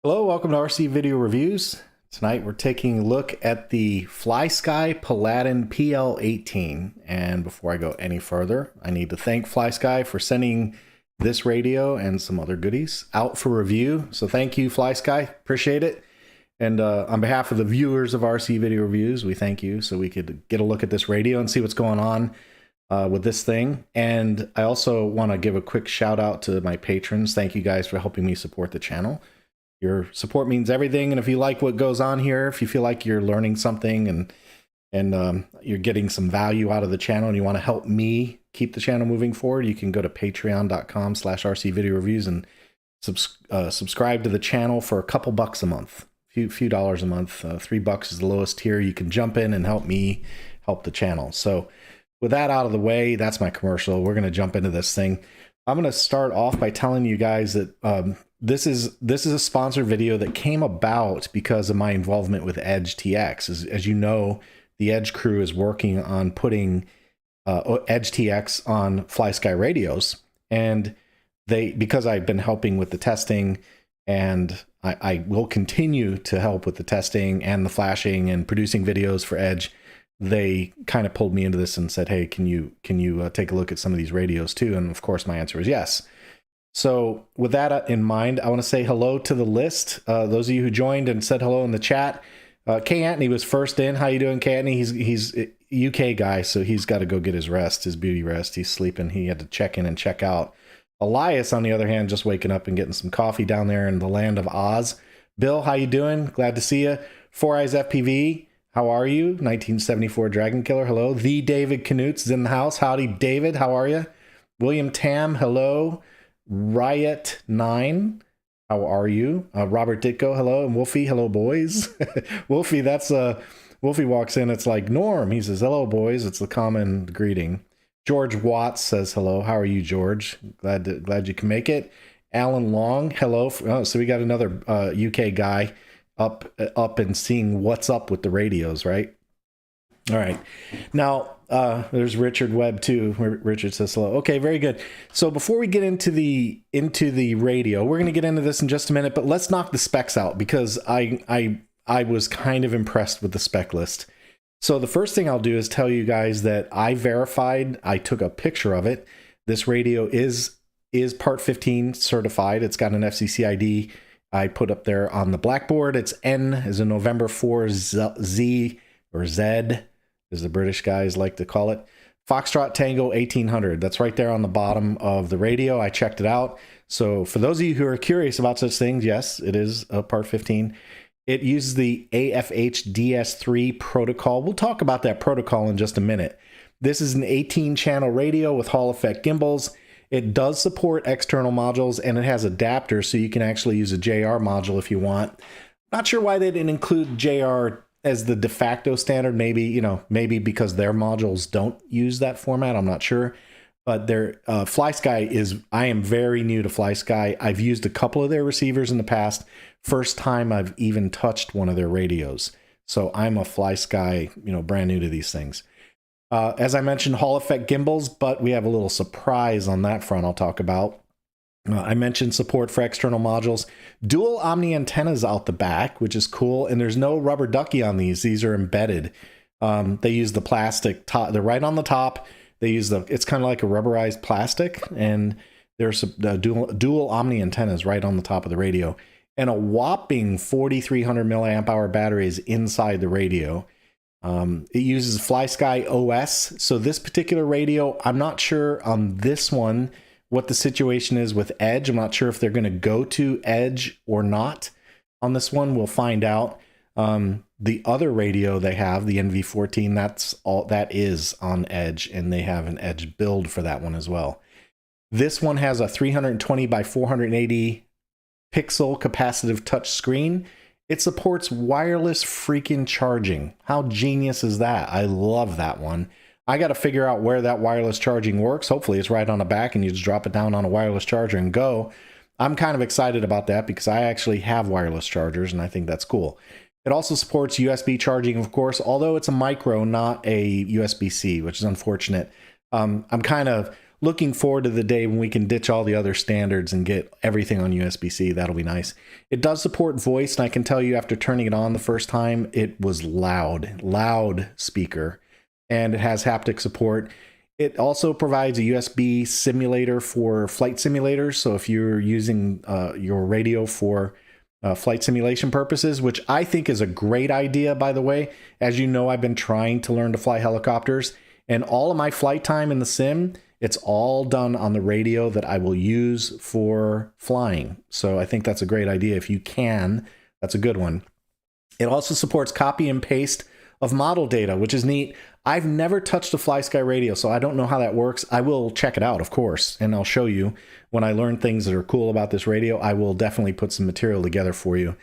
Hello, welcome to RC Video Reviews. Tonight we're taking a look at the FlySky Paladin PL18. And before I go any further, I need to thank FlySky for sending this radio and some other goodies out for review. So thank you, FlySky. Appreciate it. And on behalf of the viewers of RC Video Reviews, we thank you so we could get a look at this radio and see what's going on with this thing. And I also want to give a quick shout out to my patrons. Thank you guys for helping me support the channel. Your support means everything, and if you like what goes on here, if you feel like you're learning something and you're getting some value out of the channel and you want to help me keep the channel moving forward, you can go to patreon.com/rcvideoreviews and subscribe to the channel for a couple bucks a month, few dollars a month. $3 is the lowest tier. You can jump in and help me help the channel. So with that out of the way, that's my commercial. We're going to jump into this thing. I'm going to start off by telling you guys that this is a sponsored video that came about because of my involvement with Edge TX. As you know, the Edge crew is working on putting Edge TX on FlySky radios, and because I've been helping with the testing, and I will continue to help with the testing and the flashing and producing videos for Edge, they kind of pulled me into this and said, hey, can you take a look at some of these radios too? And of course my answer is yes. So with that in mind, I want to say hello to the list. Those of you who joined and said hello in the chat. K. Anthony was first in. How you doing, K. Anthony? He's a UK guy, so he's got to go get his rest, his beauty rest. He's sleeping. He had to check in and check out. Elias, on the other hand, just waking up and getting some coffee down there in the land of Oz. Bill, how you doing? Glad to see you. Four Eyes FPV, how are you? 1974 Dragon Killer, hello. The David Knutz is in the house. Howdy, David, how are you? William Tam, hello. Riot 9, how are you? Robert Ditko, hello. And Wolfie, hello, boys. Wolfie, that's Wolfie walks in, it's like Norm. He says, hello, boys. It's the common greeting. George Watts says hello. How are you, George? Glad you can make it. Alan Long, hello. Oh, so we got another UK guy up and seeing what's up with the radios, right? All right. Now, there's Richard Webb too. Richard says hello. Okay, very good. So before we get into the radio, we're going to get into this in just a minute, but let's knock the specs out because I was kind of impressed with the spec list. So the first thing I'll do is tell you guys that I verified, I took a picture of it. This radio is Part 15 certified. It's got an FCC ID. I put up there on the blackboard. It's N as in November 4 Z or Z, as the British guys like to call it. Foxtrot Tango 1800. That's right there on the bottom of the radio. I checked it out. So for those of you who are curious about such things, yes, it is a Part 15. It uses the AFH DS3 protocol. We'll talk about that protocol in just a minute. This is an 18-channel radio with Hall effect gimbals. It does support external modules, and it has adapters, so you can actually use a JR module if you want. Not sure why they didn't include JR as the de facto standard. Maybe because their modules don't use that format. I'm not sure. But their FlySky is, I am very new to FlySky. I've used a couple of their receivers in the past. First time I've even touched one of their radios. So I'm a FlySky, brand new to these things. As I mentioned, Hall effect gimbals, but we have a little surprise on that front I'll talk about. I mentioned support for external modules. Dual Omni antennas out the back, which is cool. And there's no rubber ducky on these. These are embedded. They use the plastic top. They're right on the top. They use it's kind of like a rubberized plastic. And there's dual Omni antennas right on the top of the radio. And a whopping 4,300 milliamp hour battery is inside the radio. It uses FlySky OS. So this particular radio, I'm not sure on this one what the situation is with Edge. I'm not sure if they're going to go to Edge or not on this one. We'll find out. The other radio they have, the NV14, that is on Edge, and they have an Edge build for that one as well. This one has a 320 by 480 pixel capacitive touch screen. It supports wireless freaking charging. How genius is that? I love that one. I got to figure out where that wireless charging works. Hopefully it's right on the back and you just drop it down on a wireless charger and go. I'm kind of excited about that because I actually have wireless chargers and I think that's cool. It also supports USB charging, of course, although it's a micro, not a USB-C, which is unfortunate. I'm kind of looking forward to the day when we can ditch all the other standards and get everything on USB-C. That'll be nice. It does support voice, and I can tell you after turning it on the first time, it was loud speaker, and it has haptic support. It also provides a USB simulator for flight simulators. So if you're using your radio for flight simulation purposes, which I think is a great idea, by the way. As you know, I've been trying to learn to fly helicopters, and all of my flight time in the sim, it's all done on the radio that I will use for flying. So I think that's a great idea. If you can, that's a good one. It also supports copy and paste of model data, which is neat. I've never touched a FlySky radio, so I don't know how that works. I will check it out, of course, and I'll show you when I learn things that are cool about this radio. I will definitely put some material together for you.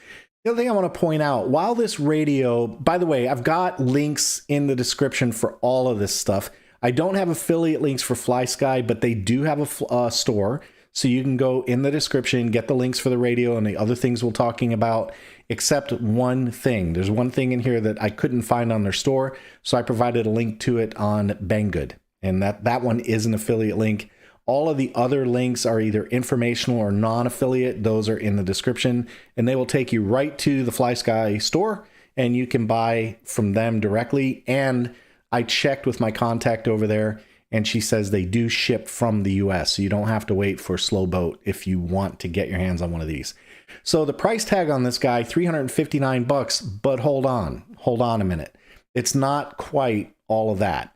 The other thing I want to point out, while this radio, by the way, I've got links in the description for all of this stuff. I don't have affiliate links for FlySky, but they do have a store. So you can go in the description, get the links for the radio and the other things we're talking about, except one thing. There's one thing in here that I couldn't find on their store, so I provided a link to it on Banggood, and that one is an affiliate link. All of the other links are either informational or non-affiliate. Those are in the description, and they will take you right to the FlySky store, and you can buy from them directly. And I checked with my contact over there, and she says they do ship from the US, so you don't have to wait for Slow Boat if you want to get your hands on one of these. So the price tag on this guy, $359, but hold on a minute. It's not quite all of that.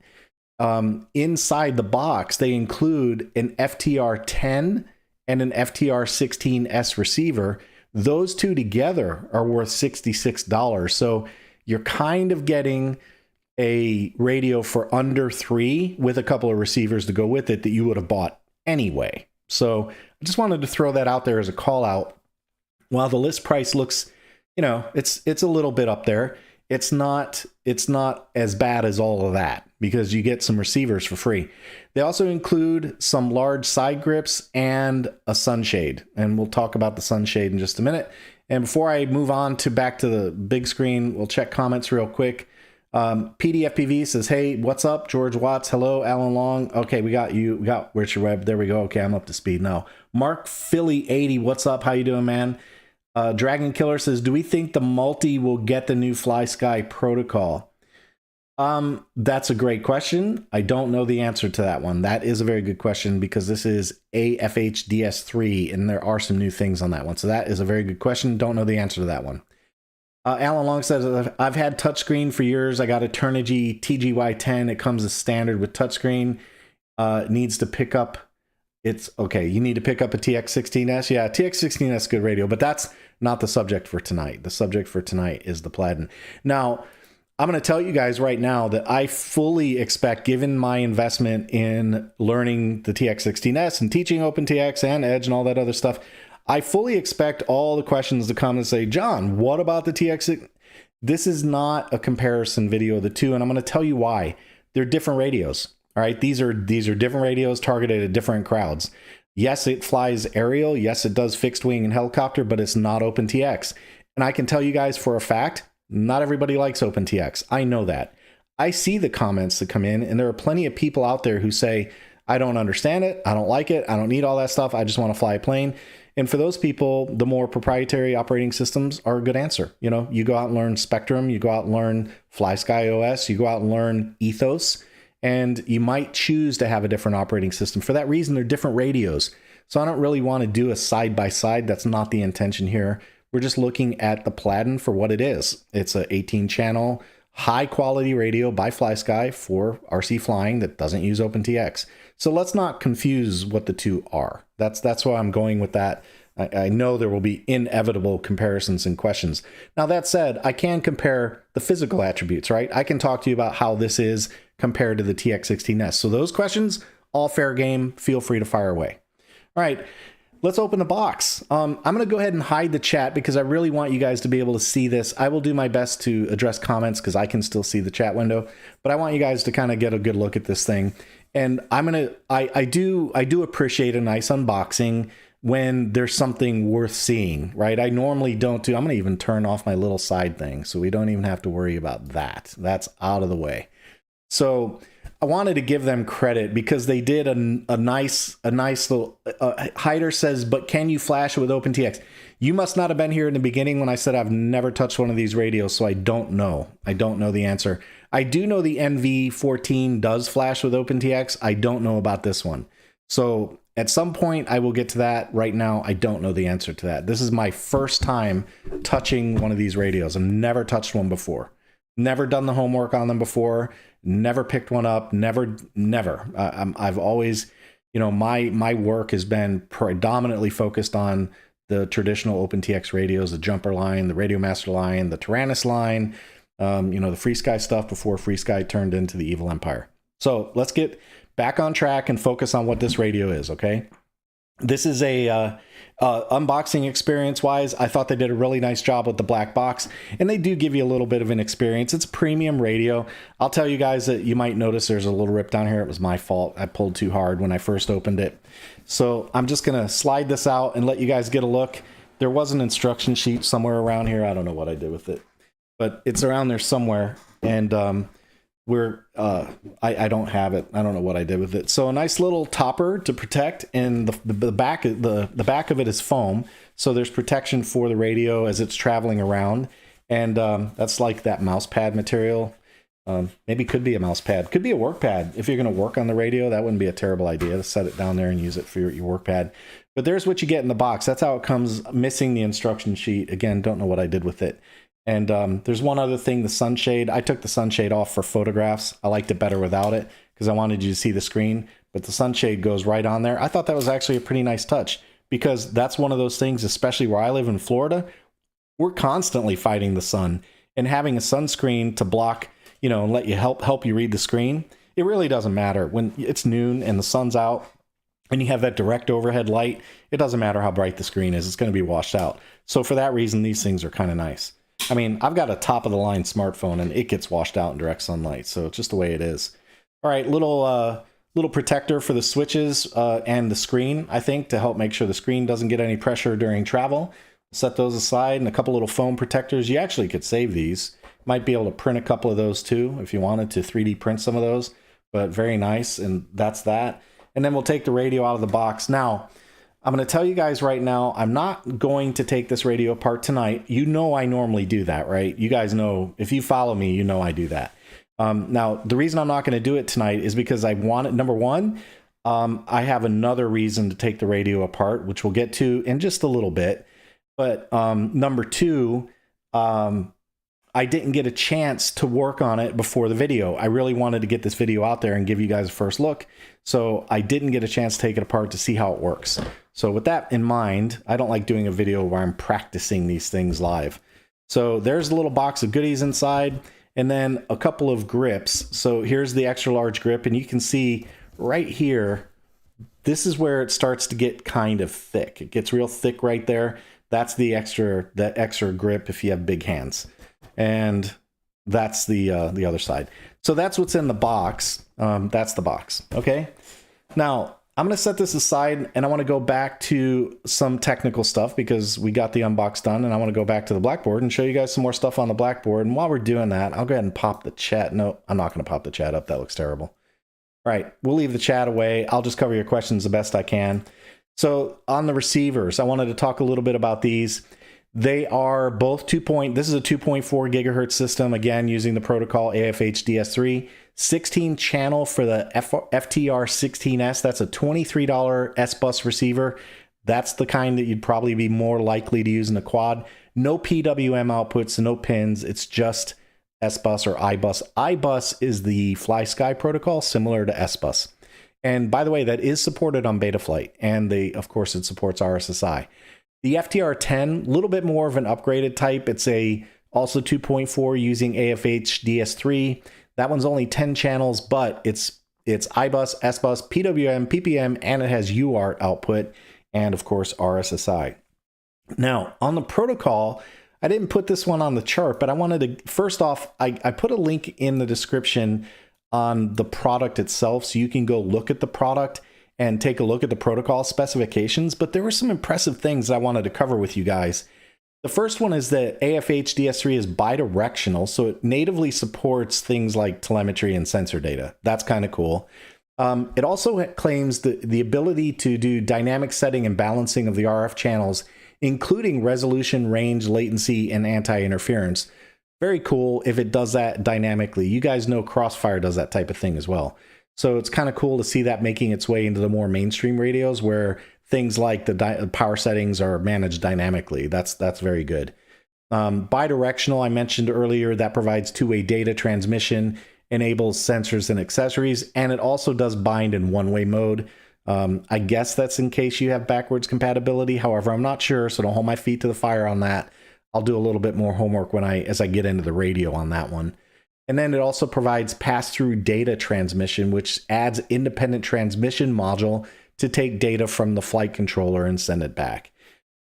Inside the box, they include an FTR-10 and an FTR-16S receiver. Those two together are worth $66. So you're kind of getting a radio for under $3 with a couple of receivers to go with it that you would have bought anyway. So I just wanted to throw that out there as a call out. While the list price looks, you know, it's a little bit up there, it's not as bad as all of that, because you get some receivers for free. They also include some large side grips and a sunshade, and we'll talk about the sunshade in just a minute. And before I move on to back to the big screen, we'll check comments real quick. PDFPV says, hey, what's up? George Watts, hello. Alan Long, okay, we got you. We got Richard Webb, there we go. Okay, I'm up to speed now. Mark Philly 80, what's up? How you doing, man? Dragon Killer says, do we think the multi will get the new FlySky protocol? That's a great question. I don't know the answer to that one. That is a very good question, because this is AFHDS3 and there are some new things on that one. So that is a very good question. Don't know the answer to that one. Alan Long says, I've had touchscreen for years. I got a Turnigy TGY10. It comes as standard with touchscreen. Needs to pick up. It's okay. You need to pick up a TX16S. Yeah, TX16S is good radio, but that's not the subject for tonight. The subject for tonight is the Plaiden. Now, I'm going to tell you guys right now that I fully expect, given my investment in learning the TX16S and teaching OpenTX and Edge and all that other stuff, I fully expect all the questions to come and say, John, what about the TX? This is not a comparison video of the two, and I'm going to tell you why. They're different radios. All right, these are different radios targeted at different crowds. Yes, it flies aerial. Yes, it does fixed wing and helicopter, but it's not OpenTX. And I can tell you guys for a fact, not everybody likes OpenTX. I know that. I see the comments that come in, and there are plenty of people out there who say, I don't understand it. I don't like it. I don't need all that stuff. I just want to fly a plane. And for those people, the more proprietary operating systems are a good answer. You know, you go out and learn Spectrum, you go out and learn FlySky OS, you go out and learn Ethos, and you might choose to have a different operating system. For that reason, they're different radios. So I don't really want to do a side-by-side. That's not the intention here. We're just looking at the Plaiden for what it is. It's a 18-channel, high-quality radio by FlySky for RC flying that doesn't use OpenTX. So let's not confuse what the two are. That's why I'm going with that. I know there will be inevitable comparisons and questions. Now, that said, I can compare the physical attributes, right? I can talk to you about how this is compared to the TX16S. So those questions, all fair game. Feel free to fire away. All right, let's open the box. I'm going to go ahead and hide the chat because I really want you guys to be able to see this. I will do my best to address comments because I can still see the chat window, but I want you guys to kind of get a good look at this thing. And I do appreciate a nice unboxing when there's something worth seeing, right? I normally don't do. I'm going to even turn off my little side thing so we don't even have to worry about that. That's out of the way. So I wanted to give them credit because they did a nice little. Hyder says, but can you flash it with OpenTX? You must not have been here in the beginning when I said I've never touched one of these radios, so I don't know. I don't know the answer. I do know the NV14 does flash with OpenTX. I don't know about this one. So at some point I will get to that. Right now, I don't know the answer to that. This is my first time touching one of these radios. I've never touched one before. Never done the homework on them before. Never picked one up. Never. I've always, you know, my work has been predominantly focused on the traditional OpenTX radios, the Jumper line, the Radiomaster line, the Taranis line, you know, the FrSky stuff before FrSky turned into the Evil Empire. So let's get back on track and focus on what this radio is, okay? This is a unboxing experience wise. I thought they did a really nice job with the black box, and they do give you a little bit of an experience. It's a premium radio. I'll tell you guys that you might notice there's a little rip down here. It was my fault. I pulled too hard when I first opened it. So I'm just going to slide this out and let you guys get a look. There was an instruction sheet somewhere around here. I don't know what I did with it, but it's around there somewhere. And I don't have it. I don't know what I did with it. So a nice little topper to protect, and the back of it is foam, so there's protection for the radio as it's traveling around. And that's like that mouse pad material. Maybe could be a mouse pad, could be a work pad. If you're going to work on the radio, that wouldn't be a terrible idea to set it down there and use it for your work pad. But there's what you get in the box. That's how it comes, missing the instruction sheet. Again, don't know what I did with it. And there's one other thing, the sunshade. I took the sunshade off for photographs. I liked it better without it because I wanted you to see the screen, but the sunshade goes right on there. I thought that was actually a pretty nice touch, because that's one of those things, especially where I live in Florida, we're constantly fighting the sun, and having a sunscreen to block, you know, and let you help you read the screen. It really doesn't matter when it's noon and the sun's out and you have that direct overhead light. It doesn't matter how bright the screen is. It's going to be washed out. So for that reason, these things are kind of nice. I mean, I've got a top of the line smartphone and it gets washed out in direct sunlight. So it's just the way it is. All right. Little protector for the switches and the screen, I think, to help make sure the screen doesn't get any pressure during travel. Set those aside, and a couple little foam protectors. You actually could save these. Might be able to print a couple of those too if you wanted to 3D print some of those, but very nice. And that's that. And then we'll take the radio out of the box. Now, I'm going to tell you guys right now, I'm not going to take this radio apart tonight. You know I normally do that, right? You guys know, if you follow me, you know I do that. Now, the reason I'm not going to do it tonight is because I want it. Number one, I have another reason to take the radio apart, which we'll get to in just a little bit. But number two, I didn't get a chance to work on it before the video. I really wanted to get this video out there and give you guys a first look. So I didn't get a chance to take it apart to see how it works. So with that in mind, I don't like doing a video where I'm practicing these things live. So there's a little box of goodies inside, and then a couple of grips. So here's the extra large grip, and you can see right here, this is where it starts to get kind of thick. It gets real thick right there. That's the extra grip if you have big hands. And that's the other side. So that's what's in the box. That's the box. Okay. Now I'm going to set this aside, and I want to go back to some technical stuff because we got the unbox done, and I want to go back to the blackboard and show you guys some more stuff on the blackboard. And while we're doing that, I'll go ahead and pop the chat. No, I'm not going to pop the chat up. That looks terrible. All right. We'll leave the chat away. I'll just cover your questions the best I can. So on the receivers, I wanted to talk a little bit about these. They are both this is a 2.4 gigahertz system, again, using the protocol AFH-DS3, 16 channel for the FTR16S. That's a $23 S-Bus receiver. That's the kind that you'd probably be more likely to use in a quad. No PWM outputs, no pins. It's just S-Bus or I-Bus. I-Bus is the FlySky protocol, similar to S-Bus. And by the way, that is supported on Betaflight, and of course, it supports RSSI. The FTR10, a little bit more of an upgraded type. It's also 2.4 using AFH-DS3. That one's only 10 channels, but it's I-Bus, S-Bus, PWM, PPM, and it has UART output, and of course, RSSI. Now, on the protocol, I didn't put this one on the chart, but I wanted to, first off, I put a link in the description on the product itself, so you can go look at the product and take a look at the protocol specifications. But there were some impressive things that I wanted to cover with you guys. The first one is that AF-HDS3 is bidirectional, so it natively supports things like telemetry and sensor data. That's kind of cool. It also claims the ability to do dynamic setting and balancing of the RF channels, including resolution, range, latency, and anti-interference. Very cool if it does that dynamically. You guys know Crossfire does that type of thing as well. So it's kind of cool to see that making its way into the more mainstream radios where things like the power settings are managed dynamically. That's very good. Bidirectional, I mentioned earlier, that provides two-way data transmission, enables sensors and accessories, and it also does bind in one-way mode. I guess that's in case you have backwards compatibility. However, I'm not sure, so don't hold my feet to the fire on that. I'll do a little bit more homework as I get into the radio on that one. And then it also provides pass-through data transmission, which adds independent transmission module to take data from the flight controller and send it back.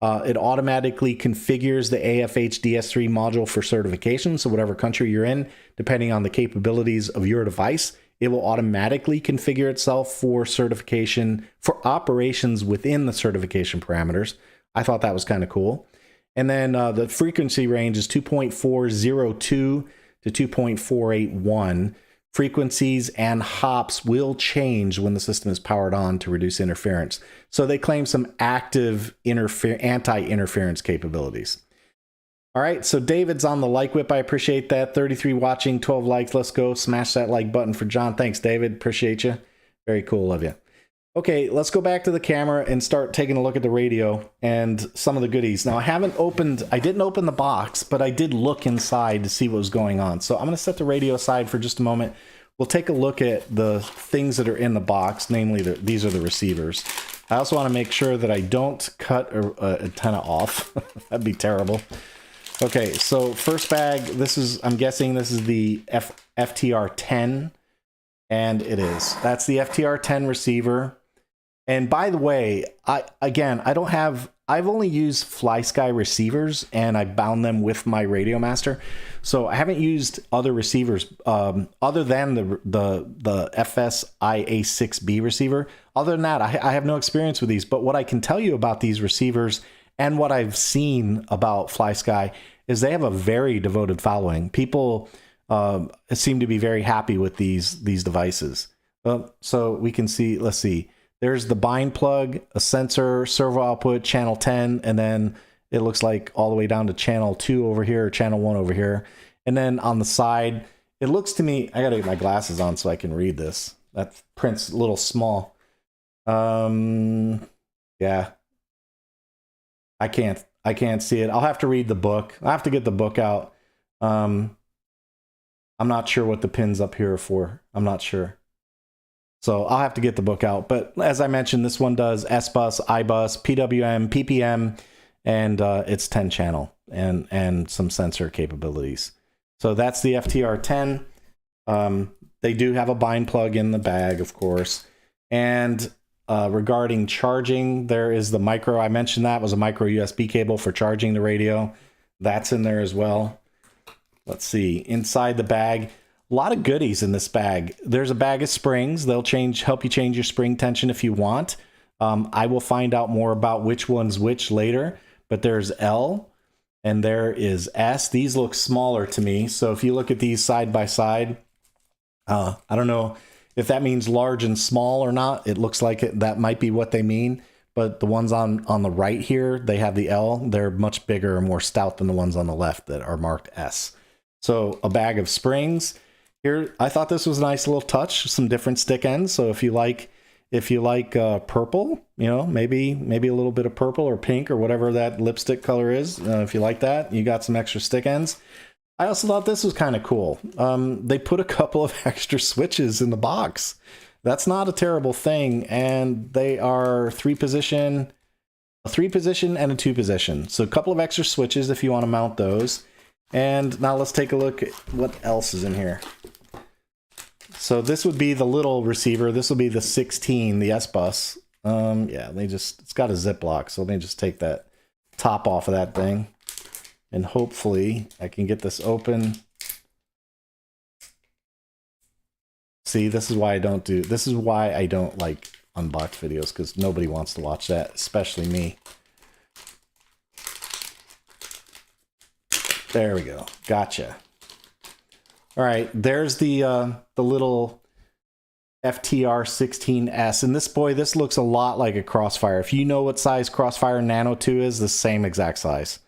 It automatically configures the AF-HDS3 module for certification. So whatever country you're in, depending on the capabilities of your device, it will automatically configure itself for certification for operations within the certification parameters. I thought that was kind of cool. And then the frequency range is 2.402 to 2.481. Frequencies and hops will change when the system is powered on to reduce interference. So they claim some active anti-interference capabilities. All right, so David's on the like whip. I appreciate that. 33 watching, 12 likes. Let's go. Smash that like button for John. Thanks, David. Appreciate you. Very cool of you. Okay, let's go back to the camera and start taking a look at the radio and some of the goodies. Now, I didn't open the box, but I did look inside to see what was going on. So I'm going to set the radio aside for just a moment. We'll take a look at the things that are in the box, namely these are the receivers. I also want to make sure that I don't cut a antenna off. That'd be terrible. Okay, so first bag, I'm guessing this is the FTR10, and it is. That's the FTR10 receiver. And by the way, I've only used FlySky receivers, and I bound them with my Radio Master. So I haven't used other receivers other than the FSIA6B receiver. Other than that, I have no experience with these. But what I can tell you about these receivers and what I've seen about FlySky is they have a very devoted following. People seem to be very happy with these devices. So we can see, let's see. There's the bind plug, a sensor, servo output, channel 10, and then it looks like all the way down to channel 2 over here, or channel 1 over here. And then on the side, it looks to me, I gotta get my glasses on so I can read this. That print's a little small. Yeah. I can't see it. I'll have to read the book. I'll have to get the book out. I'm not sure what the pins up here are for. I'm not sure. So I'll have to get the book out. But as I mentioned, this one does S-Bus, I-Bus, PWM, PPM, and it's 10 channel and some sensor capabilities. So that's the FTR10. They do have a bind plug in the bag, of course. And regarding charging, there is the micro. I mentioned that was a micro USB cable for charging the radio. That's in there as well. Let's see. Inside the bag, a lot of goodies in this bag. There's a bag of springs. They'll help you change your spring tension if you want. I will find out more about which one's which later, but there's L and there is S. These look smaller to me. So if you look at these side by side, I don't know if that means large and small or not. It looks like that might be what they mean. But the ones on the right here, they have the L. They're much bigger and more stout than the ones on the left that are marked S. So a bag of springs. Here, I thought this was a nice little touch, some different stick ends. So if you like purple, you know, maybe a little bit of purple or pink or whatever that lipstick color is, if you like that, you got some extra stick ends. I also thought this was kind of cool. They put a couple of extra switches in the box. That's not a terrible thing, and they are a 3-position and a 2-position. So a couple of extra switches if you want to mount those. And now let's take a look at what else is in here. So this would be the little receiver. This will be the 16, the S-Bus. Yeah, it's got a Ziploc, so let me just take that top off of that thing. And hopefully I can get this open. See, this is why I don't like unboxed videos, because nobody wants to watch that, especially me. There we go. Gotcha. All right, there's the little FTR16S, and this looks a lot like a Crossfire. If you know what size Crossfire Nano 2 is, the same exact size.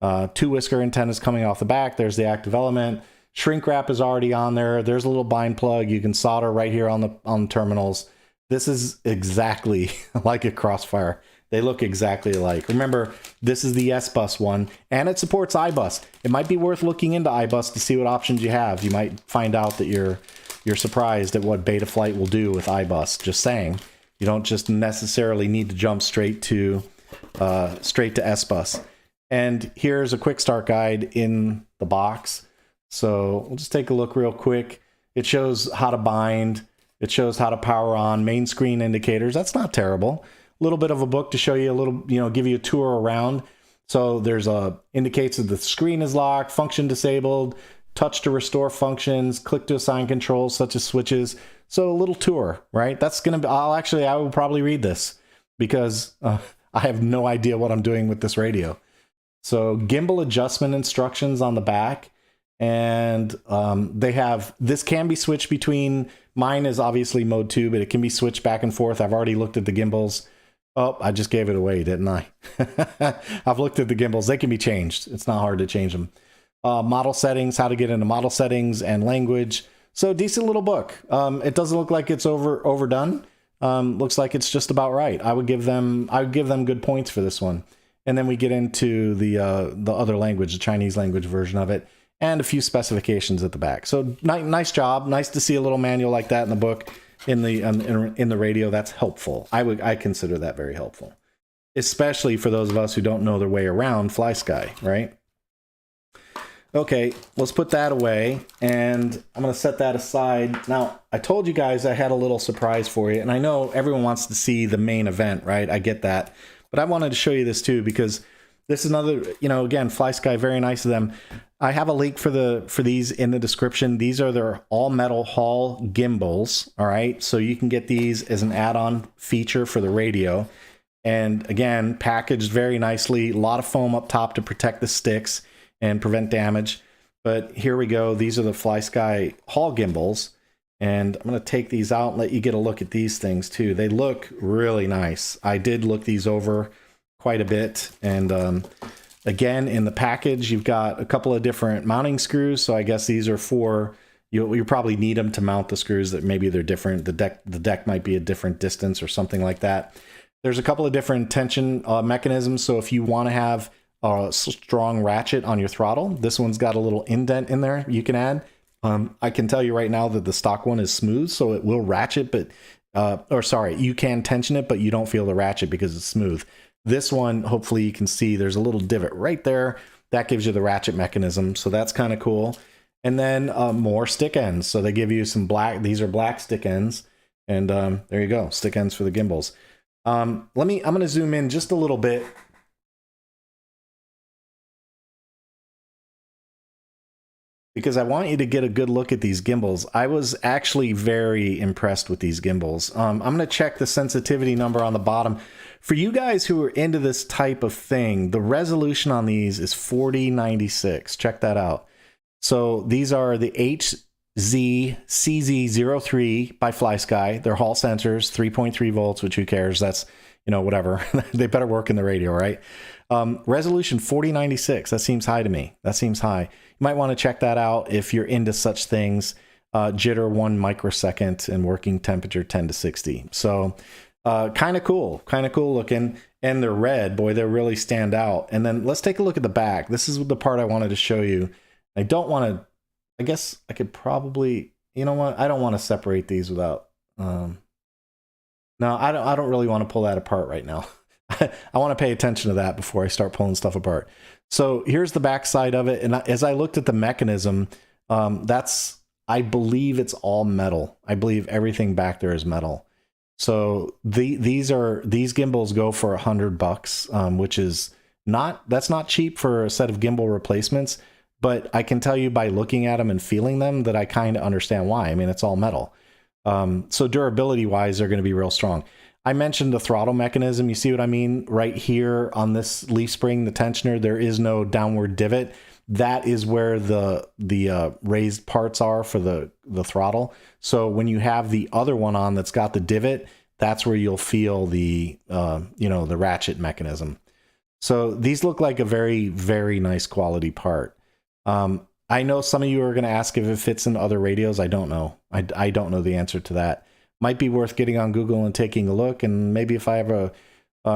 2 whisker antennas coming off the back. There's the active element. Shrink wrap is already on there. There's a little bind plug. You can solder right here on the terminals. This is exactly like a Crossfire. They look exactly alike. Remember, this is the S-Bus one, and it supports iBus. It might be worth looking into iBus to see what options you have. You might find out that you're surprised at what Betaflight will do with iBus. Just saying, you don't just necessarily need to jump straight to S-Bus. And here's a quick start guide in the box. So we'll just take a look real quick. It shows how to bind. It shows how to power on, main screen indicators. That's not terrible. A little bit of a book to show you a little, give you a tour around. So there's indicates that the screen is locked, function disabled, touch to restore functions, click to assign controls such as switches. So a little tour, right? That's going to be, I will probably read this because I have no idea what I'm doing with this radio. So gimbal adjustment instructions on the back. And they have, this can be switched between, mine is obviously mode 2, but it can be switched back and forth. I've already looked at the gimbals. Oh, I just gave it away, didn't I? I've looked at the gimbals. They can be changed. It's not hard to change them. Model settings, how to get into model settings and language. So decent little book. It doesn't look like it's overdone. Looks like it's just about right. I would give them good points for this one. And then we get into the other language, the Chinese language version of it, and a few specifications at the back. So nice job. Nice to see a little manual like that in the book. In the radio, that's helpful. I consider that very helpful, especially for those of us who don't know their way around FlySky, right? Okay, let's put that away, and I'm going to set that aside. Now, I told you guys I had a little surprise for you, and I know everyone wants to see the main event, right? I get that, but I wanted to show you this too because this is another, again, FlySky, very nice of them. I have a link for these in the description. These are their all metal Hall gimbals. All right. So you can get these as an add-on feature for the radio. And again, packaged very nicely, a lot of foam up top to protect the sticks and prevent damage. But here we go. These are the FlySky Hall gimbals. And I'm going to take these out and let you get a look at these things too. They look really nice. I did look these over quite a bit. And, again, in the package, you've got a couple of different mounting screws. So I guess these are for, you probably need them to mount the screws that maybe they're different. The deck might be a different distance or something like that. There's a couple of different tension mechanisms. So if you want to have a strong ratchet on your throttle, this one's got a little indent in there you can add. I can tell you right now that the stock one is smooth, so it will ratchet, but, you can tension it, but you don't feel the ratchet because it's smooth. This one, hopefully you can see there's a little divot right there. That gives you the ratchet mechanism. So that's kind of cool. And then more stick ends. So they give you some black, these are black stick ends. And there you go, stick ends for the gimbals. I'm going to zoom in just a little bit. Because I want you to get a good look at these gimbals. I was actually very impressed with these gimbals. I'm going to check the sensitivity number on the bottom. For you guys who are into this type of thing, the resolution on these is 4096. Check that out. So these are the HZCZ03 by FlySky. They're Hall sensors, 3.3 volts, which who cares? That's, whatever. They better work in the radio, right? Resolution 4096. That seems high to me. That seems high. You might want to check that out if you're into such things. Jitter 1 microsecond and working temperature 10 to 60. So kind of cool looking, and they're red. Boy, they really stand out. And then let's take a look at the back. This is the part I wanted to show you. I don't want to, I guess I could probably, I don't want to separate these without, no, I don't really want to pull that apart right now. I want to pay attention to that before I start pulling stuff apart. So here's the back side of it. And as I looked at the mechanism, I believe it's all metal. I believe everything back there is metal. So these gimbals go for $100, which is that's not cheap for a set of gimbal replacements, but I can tell you by looking at them and feeling them that I kind of understand why. I mean, it's all metal. So durability wise, they're going to be real strong. I mentioned the throttle mechanism. You see what I mean? Right here on this leaf spring, the tensioner, there is no downward divot. that is where the raised parts are for the throttle. So when you have the other one on that's got the divot, that's where you'll feel the the ratchet mechanism. So these look like a very, very nice quality part. I know some of you are going to ask if it fits in other radios. I don't know. I don't know the answer to that. Might be worth getting on Google and taking a look, and maybe if I have a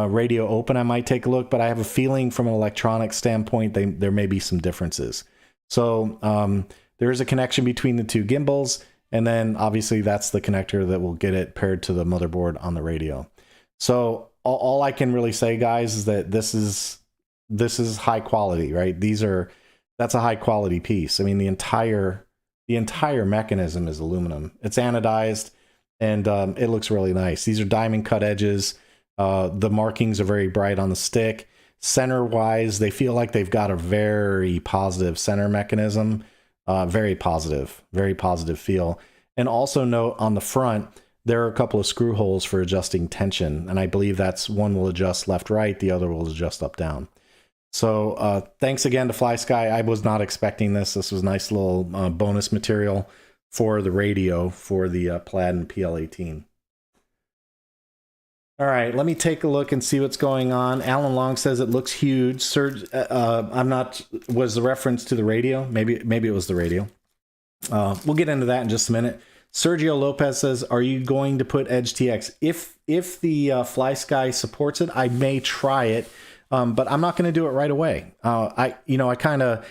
radio open, I might take a look, but I have a feeling from an electronic standpoint, there may be some differences. So there is a connection between the two gimbals, and then obviously that's the connector that will get it paired to the motherboard on the radio. So all I can really say, guys, is that this is high quality, right? That's a high quality piece. I mean, the entire mechanism is aluminum. It's anodized, and it looks really nice. These are diamond cut edges. The markings are very bright on the stick. Center wise, they feel like they've got a very positive center mechanism. Very positive feel. And also note on the front, there are a couple of screw holes for adjusting tension. And I believe that's one will adjust left, right. The other will adjust up, down. So thanks again to FlySky. I was not expecting this. This was nice little bonus material for the radio for the Plaid and PL18. All right, let me take a look and see what's going on. Alan Long says it looks huge. Serge, was the reference to the radio? Maybe it was the radio. We'll get into that in just a minute. Sergio Lopez says, are you going to put Edge TX? If the FlySky supports it, I may try it, but I'm not going to do it right away. I kind of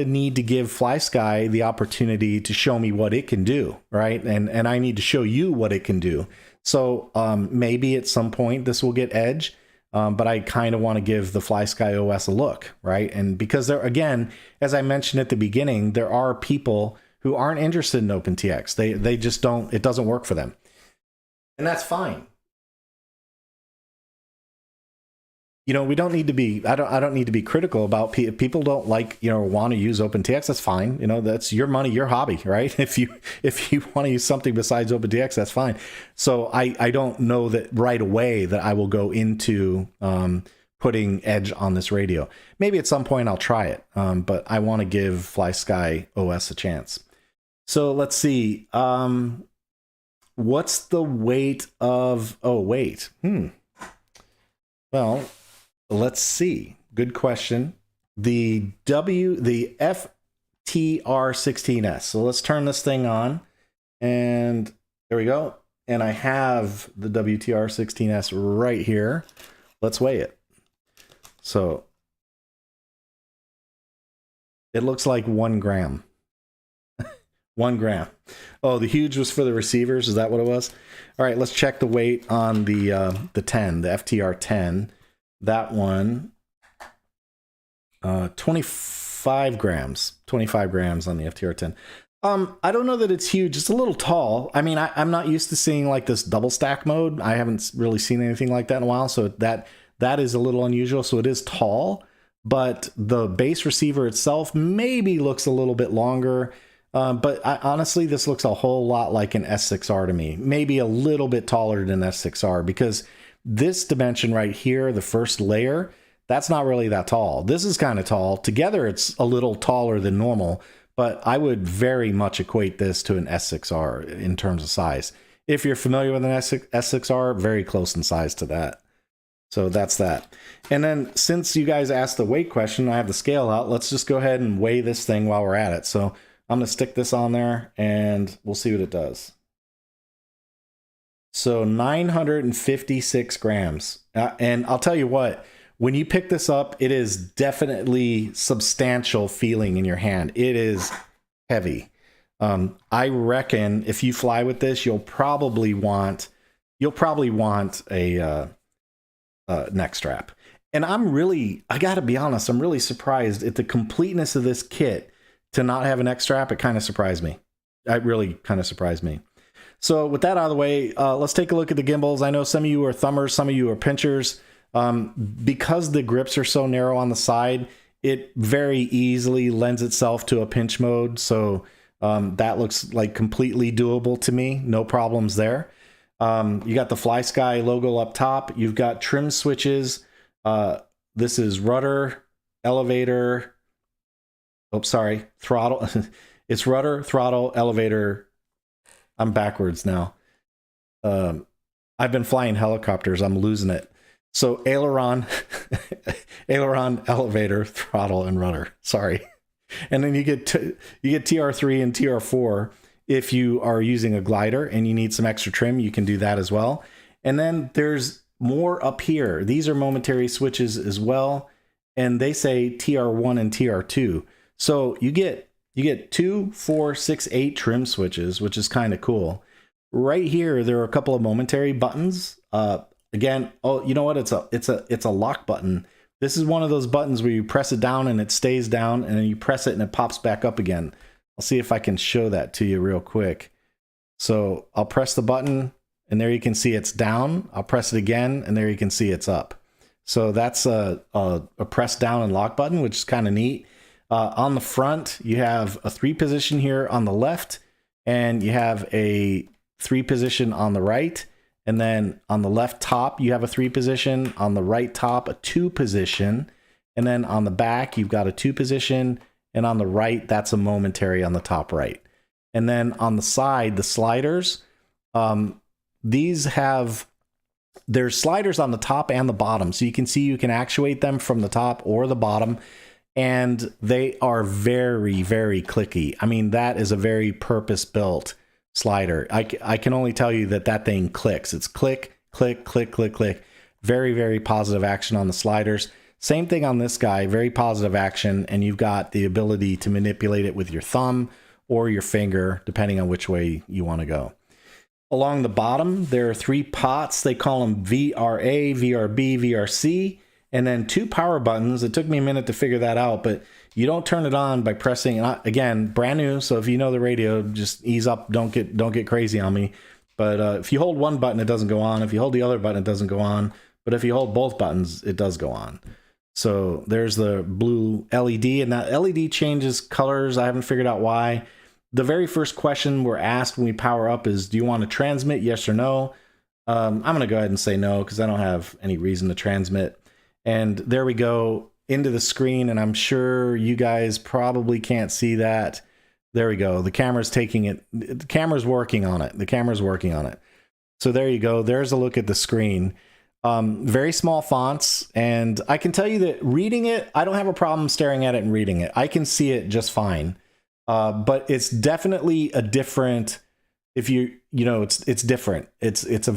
need to give FlySky the opportunity to show me what it can do, right? And I need to show you what it can do. So maybe at some point this will get Edge, but I kind of want to give the FlySky OS a look, right? And because there, again, as I mentioned at the beginning, there are people who aren't interested in OpenTX. They just don't, it doesn't work for them. And that's fine. You know, we don't need to be, I don't need to be critical about people don't like, want to use OpenTX. That's fine. You know, that's your money, your hobby, right? If you want to use something besides OpenTX, that's fine. So I don't know that right away that I will go into putting Edge on this radio. Maybe at some point I'll try it, but I want to give FlySky OS a chance. So let's see. What's the weight of? Oh, wait. Well, let's see. Good question. The FTR16S. So let's turn this thing on, and there we go. And I have the WTR16S right here. Let's weigh it. So it looks like 1 gram. 1 gram. Oh, the huge was for the receivers. Is that what it was? All right, let's check the weight on the 10, the FTR 10. That one, 25 grams. 25 grams on the FTR 10. I don't know that it's huge. It's a little tall. I mean, I'm not used to seeing like this double stack mode. I haven't really seen anything like that in a while, so that is a little unusual. So it is tall, but the base receiver itself maybe looks a little bit longer. But honestly, this looks a whole lot like an S6R to me. Maybe a little bit taller than S6R, because this dimension right here, the first layer, that's not really that tall. This is kind of tall. Together, it's a little taller than normal, but I would very much equate this to an S6R in terms of size. If you're familiar with an S6R, very close in size to that. So that's that. And then since you guys asked the weight question, I have the scale out. Let's just go ahead and weigh this thing while we're at it. So I'm going to stick this on there and we'll see what it does. So 956 grams. And I'll tell you what, when you pick this up, it is definitely substantial feeling in your hand. It is heavy. I reckon if you fly with this, you'll probably want a neck strap. And I gotta be honest, I'm really surprised at the completeness of this kit to not have a neck strap. It kind of surprised me. It really kind of surprised me. So with that out of the way, let's take a look at the gimbals. I know some of you are thumbers, some of you are pinchers. Because the grips are so narrow on the side, it very easily lends itself to a pinch mode. So that looks like completely doable to me. No problems there. You got the FlySky logo up top. You've got trim switches. This is rudder, elevator, Oh, sorry, throttle. It's rudder, throttle, elevator. I'm backwards now. I've been flying helicopters. I'm losing it. So aileron, aileron, elevator, throttle, and rudder. Sorry. And then you get TR3 and TR4. If you are using a glider and you need some extra trim, you can do that as well. And then there's more up here. These are momentary switches as well. And they say TR1 and TR2. So you get 2, 4, 6, 8 trim switches, which is kind of cool. Right here, there are a couple of momentary buttons. Again, oh, you know what? It's a lock button. This is one of those buttons where you press it down and it stays down, and then you press it and it pops back up again. I'll see if I can show that to you real quick. So I'll press the button, and there you can see it's down. I'll press it again, and there you can see it's up. So that's a press down and lock button, which is kind of neat. On the front, you have a 3 position here on the left, and you have a 3 position on the right. And then on the left top, you have a 3 position. On the right top, a 2 position. And then on the back, you've got a 2 position. And on the right, that's a momentary on the top right. And then on the side, the sliders, there's sliders on the top and the bottom. So you can see you can actuate them from the top or the bottom. And they are very, very clicky. I mean, that is a very purpose-built slider. I can only tell you that thing clicks. It's click, click, click, click, click. Very, very positive action on the sliders. Same thing on this guy, very positive action, and you've got the ability to manipulate it with your thumb or your finger, depending on which way you want to go. Along the bottom, there are 3 pots. They call them VRA, VRB, VRC, and then 2 power buttons. It took me a minute to figure that out, but you don't turn it on by pressing, again, brand new, so if you know the radio, just ease up, don't get crazy on me. But if you hold one button, it doesn't go on. If you hold the other button, it doesn't go on. But if you hold both buttons, it does go on. So there's the blue LED, and that LED changes colors. I haven't figured out why. The very first question we're asked when we power up is, do you want to transmit, yes or no? I'm going to go ahead and say no, because I don't have any reason to transmit. And there we go into the screen, and I'm sure you guys probably can't see that. There we go. The camera's taking it. The camera's working on it. The camera's working on it. So there you go. There's a look at the screen. Very small fonts, and I can tell you that reading it, I don't have a problem staring at it and reading it. I can see it just fine. But it's definitely a different, it's different. It's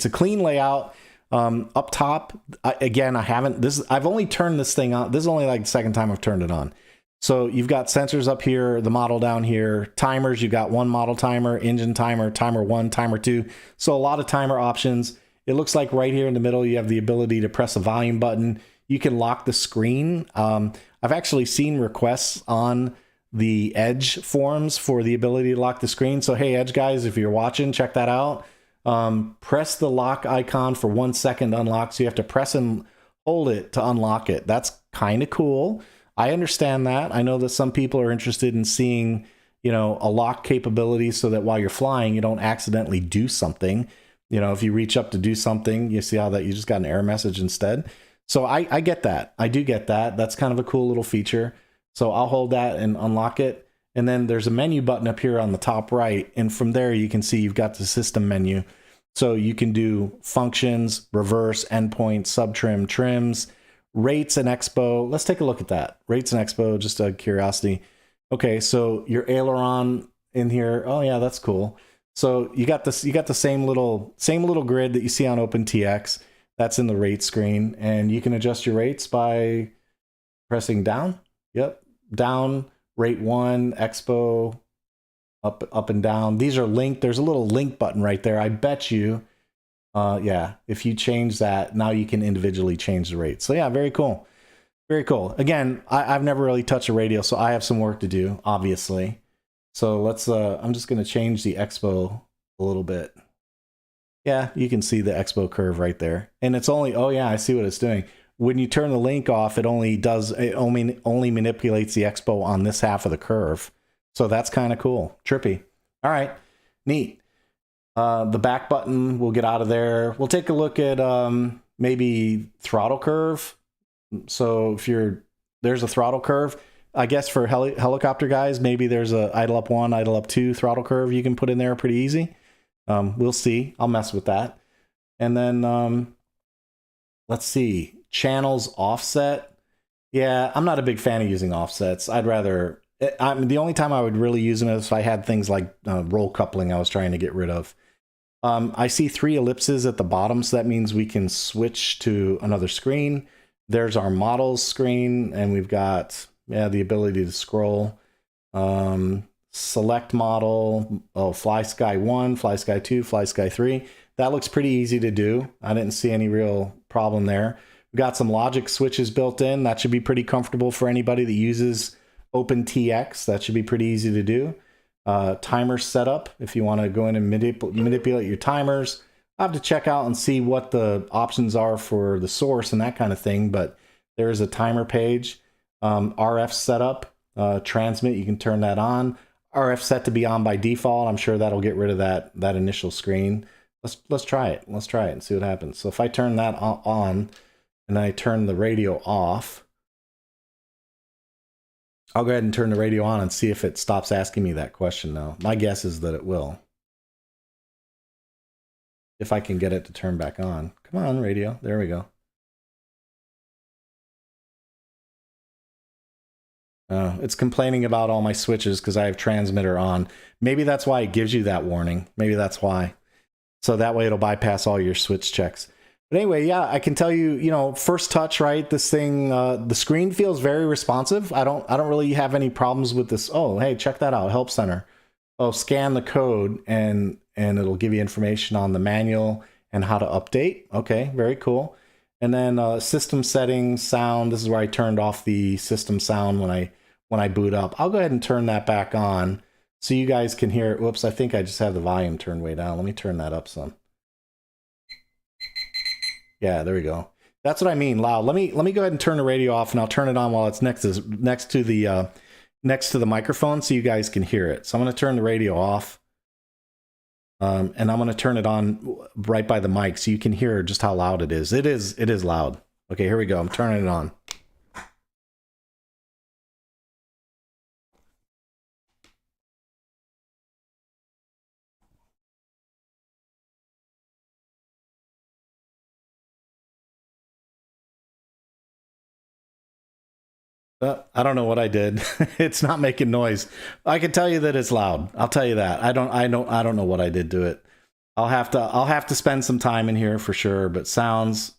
a clean layout. Up top, I've only turned this thing on. This is only like the second time I've turned it on. So you've got sensors up here, the model down here, timers. You've got 1 model timer, engine timer, timer 1, timer 2. So a lot of timer options. It looks like right here in the middle, you have the ability to press a volume button. You can lock the screen. I've actually seen requests on the Edge forums for the ability to lock the screen. So, hey, Edge guys, if you're watching, check that out. Press the lock icon for 1 second to unlock. So you have to press and hold it to unlock it. That's kind of cool. I understand that. I know that some people are interested in seeing, a lock capability so that while you're flying, you don't accidentally do something. If you reach up to do something, you see how that you just got an error message instead. So I get that. I do get that. That's kind of a cool little feature. So I'll hold that and unlock it. And then there's a menu button up here on the top right. And from there, you can see you've got the system menu. So you can do functions, reverse, endpoint, subtrim, trims, rates, and expo. Let's take a look at that. Rates and expo, just out of curiosity. Okay, so your aileron in here. Oh yeah, that's cool. So you got this. You got the same little grid that you see on OpenTX. That's in the rate screen, and you can adjust your rates by pressing down. Yep, down, rate 1, expo, up and down. These are linked. There's a little link button right there. I bet you, yeah, if you change that, now you can individually change the rate. So yeah, very cool. Very cool. Again, I've never really touched a radio, so I have some work to do, obviously. So let's, I'm just going to change the expo a little bit. Yeah, you can see the expo curve right there. And it's only, oh yeah, I see what it's doing. When you turn the link off, it only manipulates the expo on this half of the curve. So that's kind of cool. Trippy. All right, neat. The back button, we'll get out of there. We'll take a look at maybe throttle curve. So if there's a throttle curve. I guess for helicopter guys, maybe there's a idle up 1, idle up 2 throttle curve you can put in there pretty easy. We'll see. I'll mess with that. And then let's see, channels offset. Yeah, I'm not a big fan of using offsets. I'd rather, the only time I would really use them is if I had things like roll coupling I was trying to get rid of. I see 3 ellipses at the bottom, so that means we can switch to another screen. There's our models screen, and we've got the ability to scroll. Select model, FlySky 1, FlySky 2, FlySky 3. That looks pretty easy to do. I didn't see any real problem there. We've got some logic switches built in. That should be pretty comfortable for anybody that uses OpenTX. That should be pretty easy to do. Timer setup, if you want to go in and manipulate your timers. I'll have to check out and see what the options are for the source and that kind of thing, but there is a timer page. RF setup, transmit, you can turn that on. RF set to be on by default. I'm sure that'll get rid of that initial screen. Let's try it. Let's try it and see what happens. So if I turn that on and I turn the radio off, I'll go ahead and turn the radio on and see if it stops asking me that question now. My guess is that it will. If I can get it to turn back on. Come on, radio. There we go. It's complaining about all my switches because I have transmitter on. Maybe that's why it gives you that warning. Maybe that's why. So that way it'll bypass all your switch checks. But anyway, yeah, I can tell you, first touch, right? This thing, the screen feels very responsive. I don't really have any problems with this. Oh, hey, check that out, Help Center. Oh, scan the code and it'll give you information on the manual and how to update. Okay, very cool. And then system settings, sound. This is where I turned off the system sound when I boot up. I'll go ahead and turn that back on so you guys can hear it. Whoops, I think I just have the volume turned way down. Let me turn that up some. Yeah, there we go. That's what I mean, loud. Let me go ahead and turn the radio off, and I'll turn it on while it's next to the microphone so you guys can hear it. So I'm going to turn the radio off, and I'm going to turn it on right by the mic so you can hear just how loud it is. It is loud. Okay, here we go. I'm turning it on. I don't know what I did. It's not making noise. I can tell you that it's loud. I'll tell you that. I don't know what I did to it. I'll have to spend some time in here for sure. But sounds,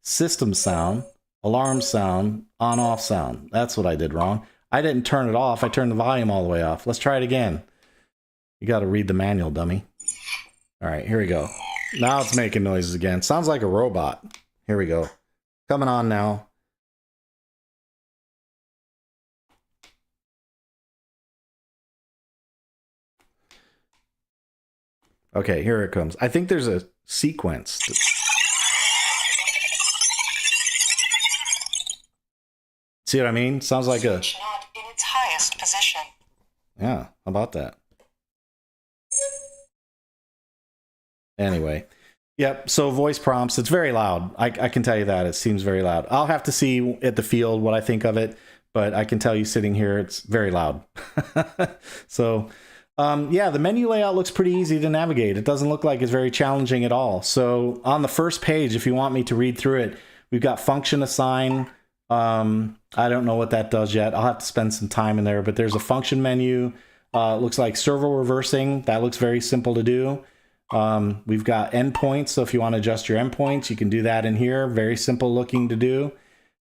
system sound, alarm sound, on off sound. That's what I did wrong. I didn't turn it off. I turned the volume all the way off. Let's try it again. You got to read the manual, dummy. All right, here we go. Now it's making noises again. Sounds like a robot. Here we go. Coming on now. Okay, here it comes. I think there's a sequence. See what I mean? Sounds like a... Not in its highest position. Yeah, how about that? Anyway. Yep, so voice prompts. It's very loud. I can tell you that. It seems very loud. I'll have to see at the field what I think of it, but I can tell you sitting here, it's very loud. So... yeah, the menu layout looks pretty easy to navigate. It doesn't look like it's very challenging at all. So on the first page, if you want me to read through it, we've got function assign. I don't know what that does yet. I'll have to spend some time in there, but there's a function menu. It looks like servo reversing. That looks very simple to do. We've got endpoints. So if you want to adjust your endpoints, you can do that in here. Very simple looking to do.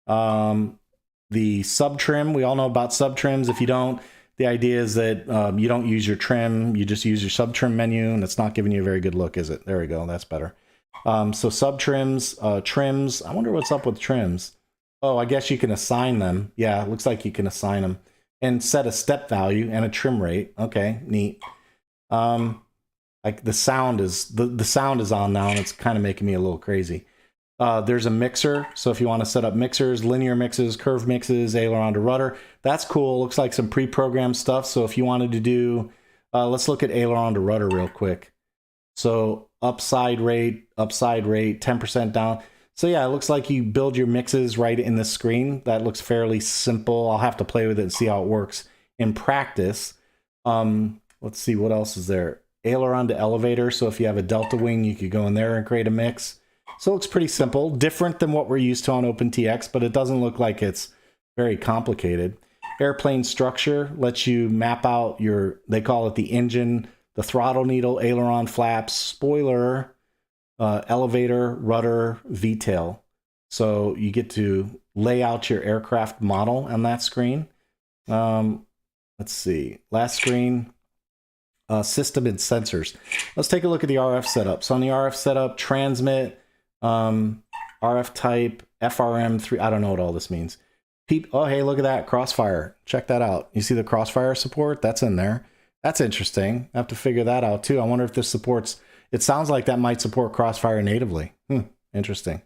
The sub trim, we all know about sub trims. If you don't, the idea is that you don't use your trim, you just use your sub trim menu, and it's not giving you a very good look, is it? There we go, that's better. So sub trims, trims, I wonder what's up with trims. Oh, I guess you can assign them. Yeah, it looks like you can assign them. And set a step value and a trim rate. Okay, neat. Like the sound is on now, and it's kind of making me a little crazy. There's a mixer, so if you want to set up mixers, linear mixes, curve mixes, aileron to rudder, that's cool. Looks like some pre-programmed stuff. So if you wanted to do, let's look at aileron to rudder real quick. So upside rate, 10% down. So yeah, it looks like you build your mixes right in this screen. That looks fairly simple. I'll have to play with it and see how it works in practice. Let's see, what else is there? Aileron to elevator. So if you have a delta wing, you could go in there and create a mix. So it looks pretty simple, different than what we're used to on OpenTX, but it doesn't look like it's very complicated. Airplane structure lets you map out your, they call it the engine, the throttle needle, aileron flaps, spoiler, elevator, rudder, V-tail. So you get to lay out your aircraft model on that screen. Let's see, last screen, system and sensors. Let's take a look at the RF setup. So on the RF setup, transmit, RF type, FRM3, I don't know what all this means. Oh, hey, look at that, Crossfire. Check that out. You see the Crossfire support? That's in there. That's interesting. I have to figure that out too. I wonder if this supports, it sounds like that might support Crossfire natively. Interesting.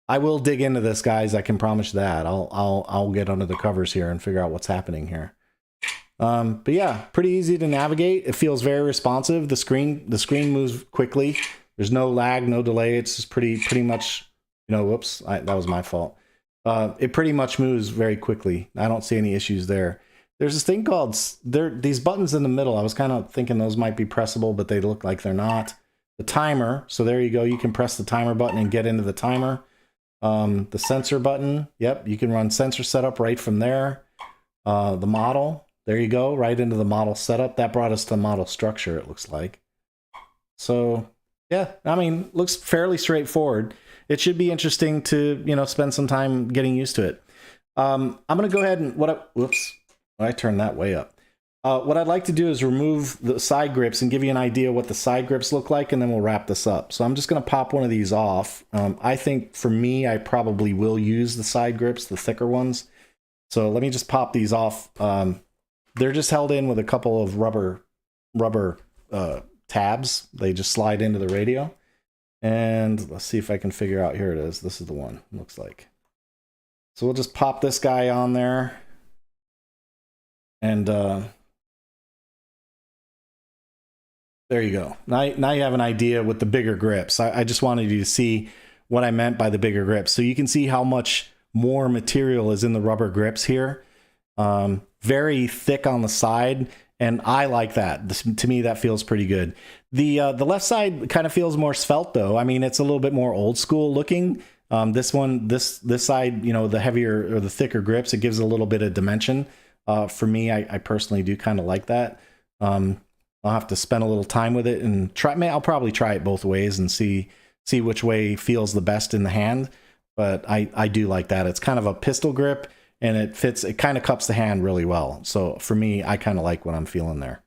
I will dig into this, guys. I can promise that. I'll get under the covers here and figure out what's happening here. But yeah, pretty easy to navigate. It feels very responsive. The screen moves quickly. There's no lag, no delay. It's just pretty much, you know, whoops, that was my fault. It pretty much moves very quickly. I don't see any issues there. There's this thing called, these buttons in the middle. I was kind of thinking those might be pressable, but they look like they're not. The timer, so there you go. You can press the timer button and get into the timer. The sensor button, yep, you can run sensor setup right from there. The model, there you go, right into the model setup. That brought us to model structure, it looks like. So yeah, I mean, looks fairly straightforward. It should be interesting to, you know, spend some time getting used to it. I'm going to go ahead and, whoops, I turned that way up. What I'd like to do is remove the side grips and give you an idea what the side grips look like, and then we'll wrap this up. So I'm just going to pop one of these off. I think for me, I probably will use the side grips, the thicker ones. So let me just pop these off. They're just held in with a couple of rubber tabs. They just slide into the radio. And let's see if I can figure out, here it is. This is the one, looks like. So we'll just pop this guy on there. And there you go. Now you have an idea with the bigger grips. I just wanted you to see what I meant by the bigger grips. So you can see how much more material is in the rubber grips here. Very thick on the side. And I like that. To me, that feels pretty good. The left side kind of feels more svelte, though. I mean, it's a little bit more old school looking. This one, this side, you know, the heavier or the thicker grips, it gives a little bit of dimension. For me, I personally do kind of like that. I'll have to spend a little time with it and try. I'll probably try it both ways and see which way feels the best in the hand. But I do like that. It's kind of a pistol grip. And it fits, it kind of cups the hand really well. So for me, I kind of like what I'm feeling there.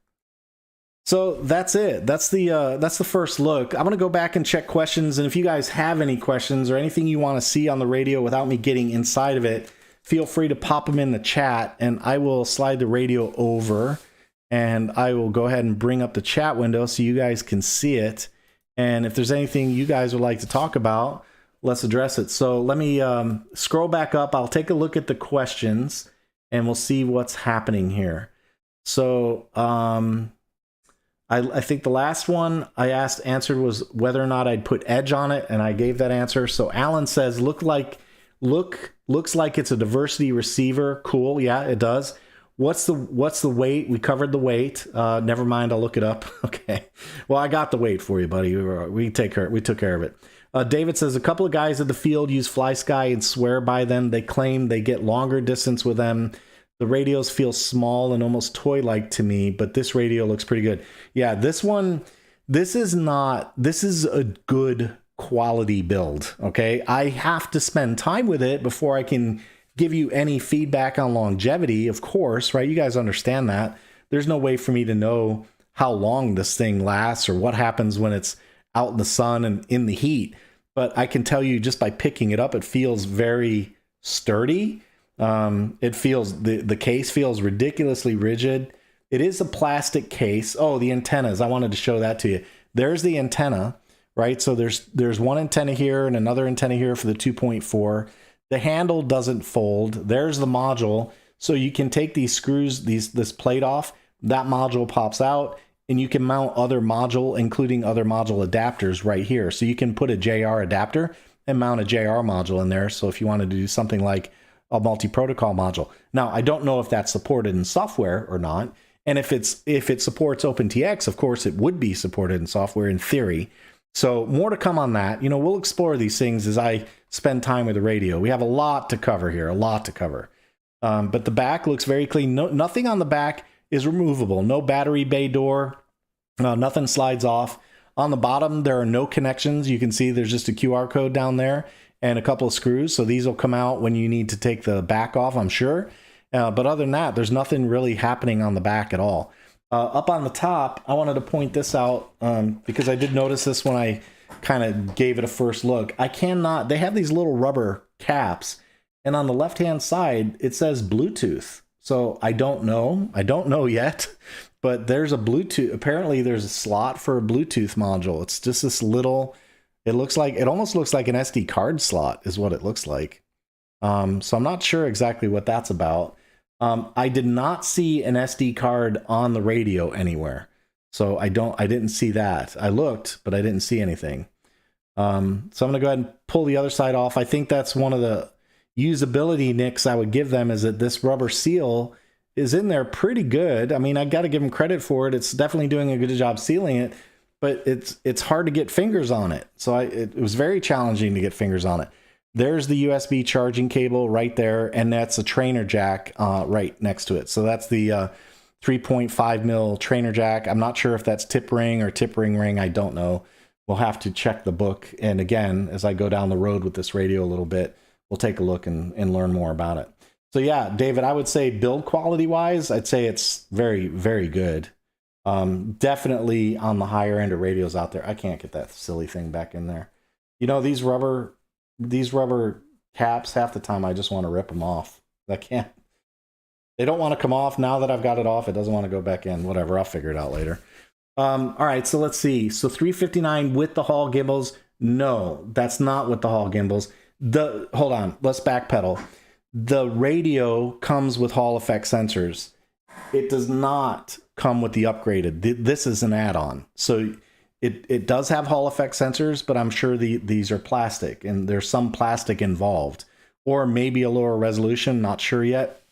So that's it. That's the first look. I'm going to go back and check questions. And if you guys have any questions or anything you want to see on the radio without me getting inside of it, feel free to pop them in the chat and I will slide the radio over and I will go ahead and bring up the chat window so you guys can see it. And if there's anything you guys would like to talk about, let's address it. So let me scroll back up. I'll take a look at the questions and we'll see what's happening here. So I think the last one I answered was whether or not I'd put edge on it, and I gave that answer. So Alan says, looks like it's a diversity receiver. Cool, yeah, it does. What's the weight? We covered the weight. Never mind, I'll look it up. Okay. Well, I got the weight for you, buddy. We took care of it. David says, a couple of guys at the field use FlySky and swear by them. They claim they get longer distance with them. The radios feel small and almost toy-like to me, but this radio looks pretty good. Yeah, this is a good quality build, okay? I have to spend time with it before I can give you any feedback on longevity, of course, right? You guys understand that. There's no way for me to know how long this thing lasts or what happens when it's out in the sun and in the heat, but I can tell you just by picking it up, it feels very sturdy. It feels, the case feels ridiculously rigid. It is a plastic case. Oh, the antennas, I wanted to show that to you. There's the antenna, right? So there's one antenna here and another antenna here for the 2.4. The handle doesn't fold. There's the module. So you can take these screws, this plate off, that module pops out, and you can mount other module, including other module adapters right here. So you can put a JR adapter and mount a JR module in there. So if you wanted to do something like a multi-protocol module. Now, I don't know if that's supported in software or not. And if it supports OpenTX, of course, it would be supported in software in theory. So more to come on that. We'll explore these things as I spend time with the radio. We have a lot to cover here, a lot to cover. But the back looks very clean. Nothing on the back is removable. No battery bay door. Nothing slides off. On the bottom, there are no connections. You can see there's just a QR code down there and a couple of screws. So these will come out when you need to take the back off, I'm sure. But other than that, there's nothing really happening on the back at all. Up on the top, I wanted to point this out because I did notice this when I kind of gave it a first look. They have these little rubber caps, and on the left-hand side, it says Bluetooth. So I don't know yet, but there's a Bluetooth. Apparently there's a slot for a Bluetooth module. It's just this little, it almost looks like an SD card slot is what it looks like. So I'm not sure exactly what that's about. I did not see an SD card on the radio anywhere. So I didn't see that. I looked, but I didn't see anything. So I'm going to go ahead and pull the other side off. I think that's one of the usability nicks I would give them, is that this rubber seal is in there pretty good. I mean, I got to give them credit for it. It's definitely doing a good job sealing it, but it's hard to get fingers on it. So it was very challenging to get fingers on it. There's the USB charging cable right there, and that's a trainer jack right next to it. So that's the 3.5 mil trainer jack. I'm not sure if that's tip ring or tip ring. I don't know. We'll have to check the book. And again, as I go down the road with this radio a little bit, we'll take a look and learn more about it. So yeah, David, I would say build quality wise, I'd say it's very, very good. Definitely on the higher end of radios out there. I can't get that silly thing back in there. These rubber caps, half the time I just want to rip them off. I can't. They don't want to come off. Now that I've got it off, it doesn't want to go back in. Whatever, I'll figure it out later. All right, so let's see. So 359 with the Hall gimbals. No, that's not with the Hall gimbals. Hold on, let's backpedal. The radio comes with Hall effect sensors. It does not come with the upgraded. This is an add-on. So it does have Hall effect sensors, but I'm sure these are plastic, and there's some plastic involved, or maybe a lower resolution, not sure yet.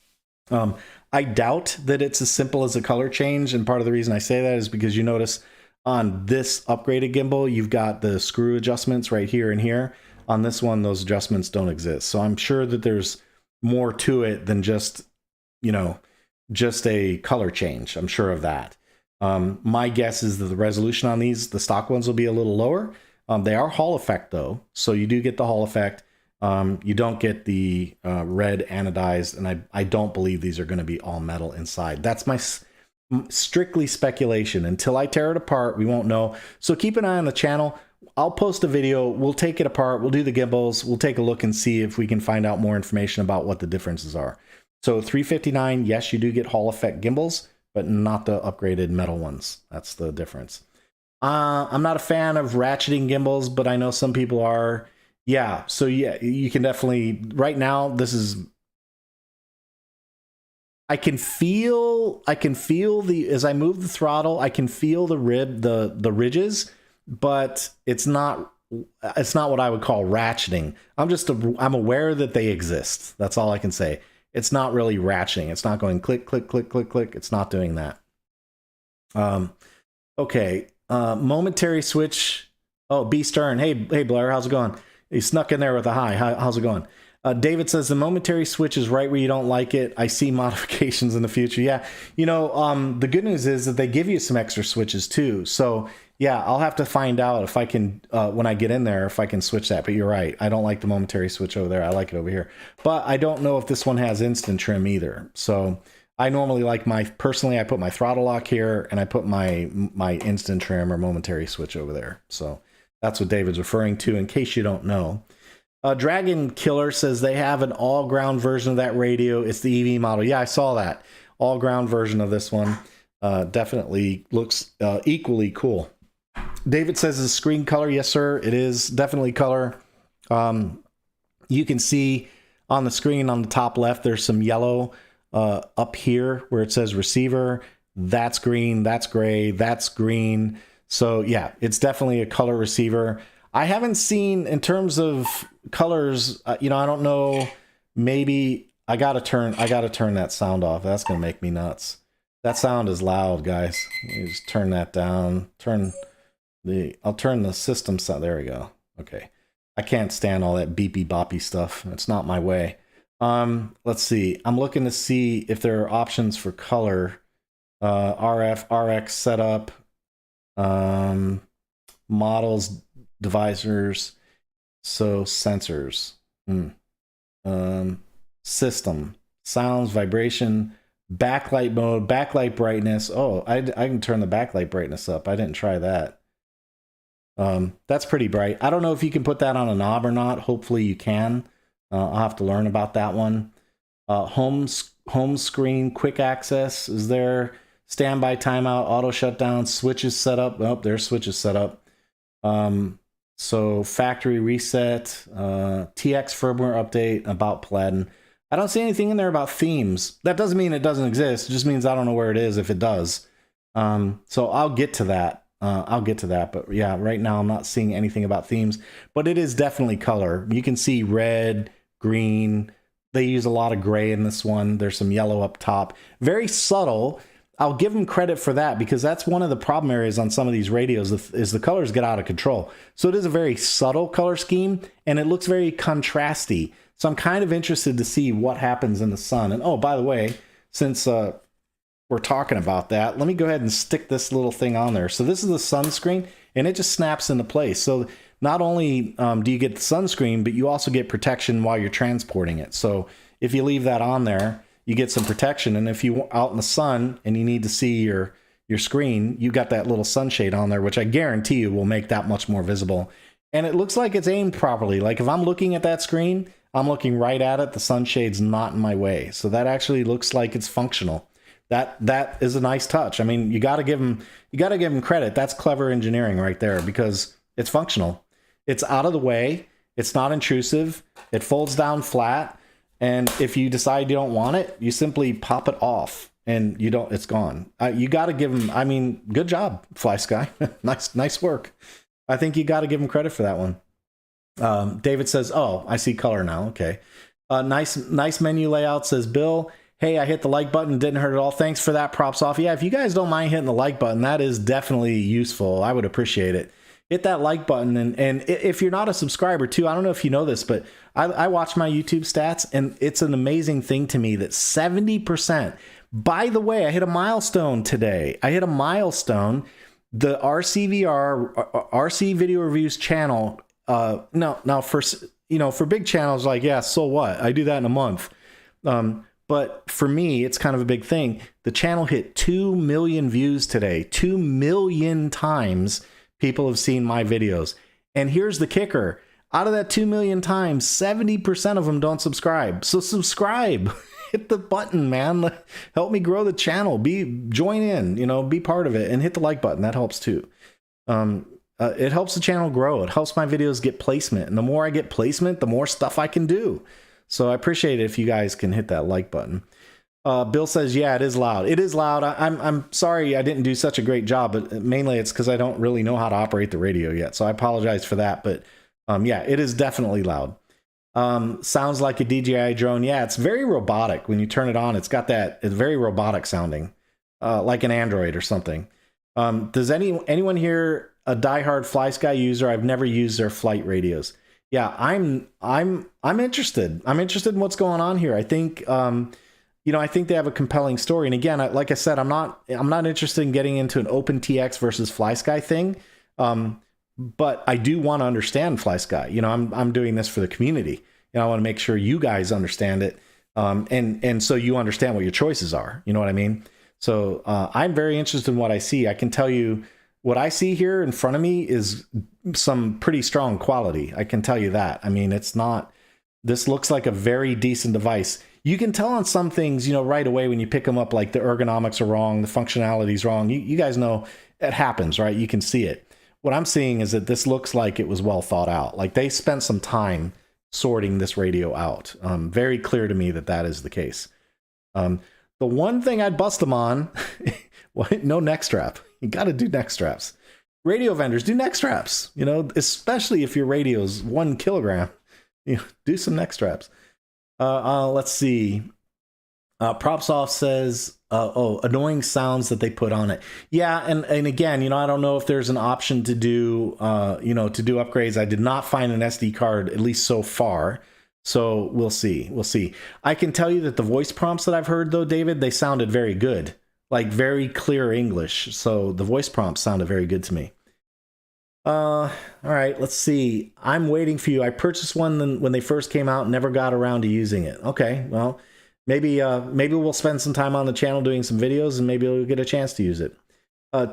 I doubt that it's as simple as a color change, and part of the reason I say that is because you notice on this upgraded gimbal, you've got the screw adjustments right here and here. On this one, those adjustments don't exist. So I'm sure that there's more to it than just a color change. I'm sure of that. My guess is that the resolution on these, the stock ones, will be a little lower. They are Hall effect though, so you do get the Hall effect. You don't get the red anodized, and I don't believe these are going to be all metal inside. That's my strictly speculation. Until I tear it apart, we won't know. So keep an eye on the channel. I'll post a video. We'll take it apart. We'll do the gimbals. We'll take a look and see if we can find out more information about what the differences are. So 359, yes, you do get Hall effect gimbals, but not the upgraded metal ones. That's the difference. I'm not a fan of ratcheting gimbals, but I know some people are. Yeah, so yeah, you can definitely, right now, this is, I can feel as I move the throttle, I can feel the ridges, but it's not what I would call ratcheting. I'm aware that they exist. That's all I can say. It's not really ratcheting. It's not going click, click, click, click, click. It's not doing that. Okay. Momentary switch. Oh, B Stern. Hey, Blair, how's it going? He snuck in there with a hi. How's it going? David says the momentary switch is right where you don't like it. I see modifications in the future. Yeah. The good news is that they give you some extra switches too. So yeah, I'll have to find out if I can, when I get in there, if I can switch that. But you're right. I don't like the momentary switch over there. I like it over here. But I don't know if this one has instant trim either. So I normally like personally, I put my throttle lock here and I put my instant trim or momentary switch over there. So that's what David's referring to, in case you don't know. Dragon Killer says they have an all-ground version of that radio. It's the EV model. Yeah, I saw that. All-ground version of this one. Definitely looks equally cool. David says it's screen color. Yes, sir. It is definitely color. You can see on the screen on the top left, there's some yellow up here where it says receiver. That's green. That's gray. That's green. So yeah, it's definitely a color receiver. I haven't seen in terms of colors. You know, I don't know. Maybe I gotta turn that sound off. That's gonna make me nuts. That sound is loud, guys. Let me just turn that down. I'll turn the system sound. There we go. Okay. I can't stand all that beepy boppy stuff. It's not my way. Let's see. I'm looking to see if there are options for color. RF, RX setup, models, divisors, so sensors, system, sounds, vibration, backlight mode, backlight brightness. Oh, I can turn the backlight brightness up. I didn't try that. That's pretty bright. I don't know if you can put that on a knob or not. Hopefully you can. I'll have to learn about that one. Home screen, quick access is there. Standby timeout, auto shutdown, switches set up. Oh, there's switches set up. So factory reset, TX firmware update, about Paladin. I don't see anything in there about themes. That doesn't mean it doesn't exist. It just means I don't know where it is if it does. So I'll get to that. But yeah, right now I'm not seeing anything about themes. But it is definitely color. You can see red, green. They use a lot of gray in this one. There's some yellow up top. Very subtle. I'll give them credit for that because that's one of the problem areas on some of these radios is the colors get out of control. So it is a very subtle color scheme and it looks very contrasty. So I'm kind of interested to see what happens in the sun. And oh, by the way, since we're talking about that, let me go ahead and stick this little thing on there. So this is the sunscreen and it just snaps into place. So not only do you get the sunscreen, but you also get protection while you're transporting it. So if you leave that on there, you get some protection. And if you're out in the sun and you need to see your screen, you got that little sunshade on there, which I guarantee you will make that much more visible. And it looks like it's aimed properly. Like if I'm looking at that screen, I'm looking right at it. The sunshade's not in my way. So that actually looks like it's functional. That is a nice touch. I mean, you got to give them credit. That's clever engineering right there because it's functional. It's out of the way. It's not intrusive. It folds down flat. And if you decide you don't want it, you simply pop it off and it's gone. You got to give them, I mean, good job, FlySky. nice work. I think you got to give them credit for that one. David says, oh, I see color now. Okay. Nice menu layout, says Bill. Hey, I hit the like button. Didn't hurt at all. Thanks for that. Props off. Yeah, if you guys don't mind hitting the like button, that is definitely useful. I would appreciate it. Hit that like button. And if you're not a subscriber too, I don't know if you know this, but I watch my YouTube stats and it's an amazing thing to me that 70%, by the way, I hit a milestone today. The RC Video Reviews channel. Now for big channels, like, yeah, so what? I do that in a month. But for me, it's kind of a big thing. The channel hit 2 million views today. 2 million times people have seen my videos. And here's the kicker. Out of that 2 million times, 70% of them don't subscribe. So subscribe. Hit the button, man. Help me grow the channel. Join in, be part of it. And hit the like button. That helps too. It helps the channel grow. It helps my videos get placement. And the more I get placement, the more stuff I can do. So I appreciate it if you guys can hit that like button. Bill says, yeah, it is loud. It is loud. I'm sorry I didn't do such a great job, but mainly it's because I don't really know how to operate the radio yet. So I apologize for that. But yeah, it is definitely loud. Sounds like a DJI drone. Yeah, it's very robotic. When you turn it on, it's very robotic sounding, like an Android or something. Does anyone here a diehard FlySky user? I've never used their flight radios. Yeah, I'm interested. I'm interested in what's going on here. I think, I think they have a compelling story. And again, like I said, I'm not interested in getting into an OpenTX versus FlySky thing. But I do want to understand FlySky. I'm doing this for the community. I want to make sure you guys understand it. And so you understand what your choices are. You know what I mean? So I'm very interested in what I see. I can tell you what I see here in front of me is some pretty strong quality. I can tell you that. I mean, this looks like a very decent device. You can tell on some things, right away when you pick them up, like the ergonomics are wrong, the functionality is wrong. You guys know it happens, right? You can see it. What I'm seeing is that this looks like it was well thought out. Like they spent some time sorting this radio out. Very clear to me that is the case. The one thing I'd bust them on, no neck strap. You got to do neck straps. radio vendors, do neck straps, you know, especially if your radio's 1 kilogram, you know, do some neck straps. Let's see. Propsoft says, annoying sounds that they put on it. Yeah. And again, you know, I don't know if there's an option to do, you know, to do upgrades. I did not find an SD card, at least so far. So we'll see. We'll see. I can tell you that the voice prompts that I've heard, though, David, they sounded very good, like very clear English. So the voice prompts sounded very good to me. All right, let's see. I'm waiting for you. I purchased one when they first came out, never got around to using it. Okay, well, maybe we'll spend some time on the channel doing some videos, and maybe we'll get a chance to use it.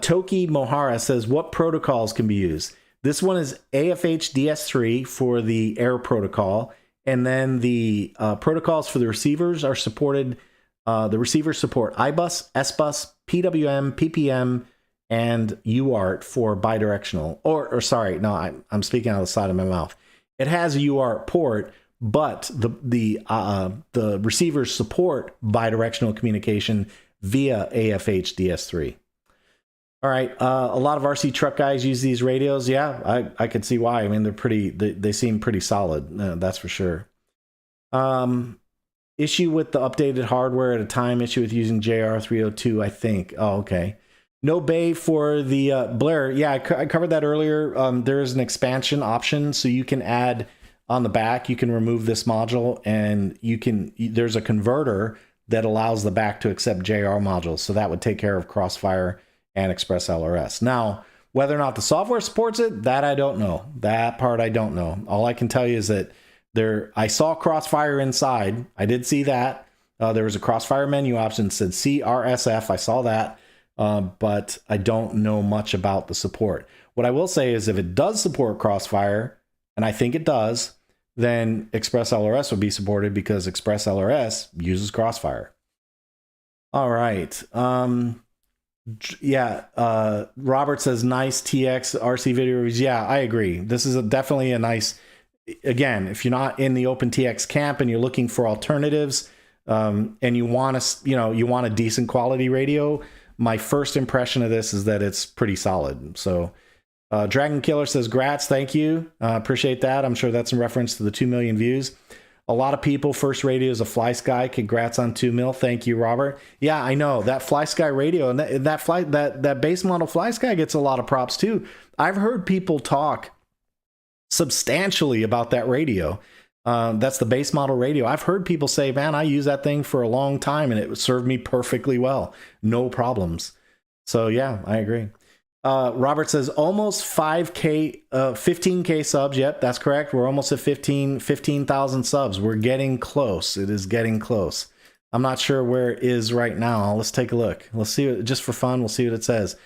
Toki Mohara says, what protocols can be used? This one is AFH DS3 for the air protocol, and then the protocols for the receivers are supported. The receivers support iBus, SBus, PWM, PPM, and UART for bidirectional. Or sorry, no, I'm speaking out of the side of my mouth. It has a UART port, but the receivers support bidirectional communication via AFH DS3. All right, a lot of RC truck guys use these radios. Yeah, I could see why. I mean, they seem pretty solid. That's for sure. Issue with the updated hardware at a time. Issue with using JR302, I think. Oh, okay. No bay for the Blair. Yeah, I covered that earlier. There is an expansion option, so you can add on the back. You can remove this module, and there's a converter that allows the back to accept JR modules. So that would take care of Crossfire and Express LRS. Now, whether or not the software supports it, that I don't know. That part I don't know. All I can tell you is that I saw Crossfire inside. I did see that. There was a Crossfire menu option that said CRSF. I saw that. But I don't know much about the support. What I will say is if it does support Crossfire, and I think it does, then Express LRS would be supported because Express LRS uses Crossfire. All right. Robert says, nice TX RC video reviews. Yeah, I agree. This is definitely a nice, again, if you're not in the OpenTX camp and you're looking for alternatives, and you want a decent quality radio, my first impression of this is that it's pretty solid. So Dragon Killer says, grats, thank you. Appreciate that. I'm sure that's in reference to the 2 million views. A lot of people, first radio is a FlySky. Congrats on 2 mil. Thank you, Robert. Yeah, I know that FlySky radio and that base model FlySky gets a lot of props too. I've heard people talk substantially about that radio. That's the base model radio. I've heard people say, man, I use that thing for a long time and it served me perfectly well. No problems. So yeah, I agree. Robert says almost 15K subs. Yep, that's correct. We're almost at 15,000 subs. We're getting close. It is getting close. I'm not sure where it is right now. Let's take a look. Let's see, just for fun, we'll see what it says.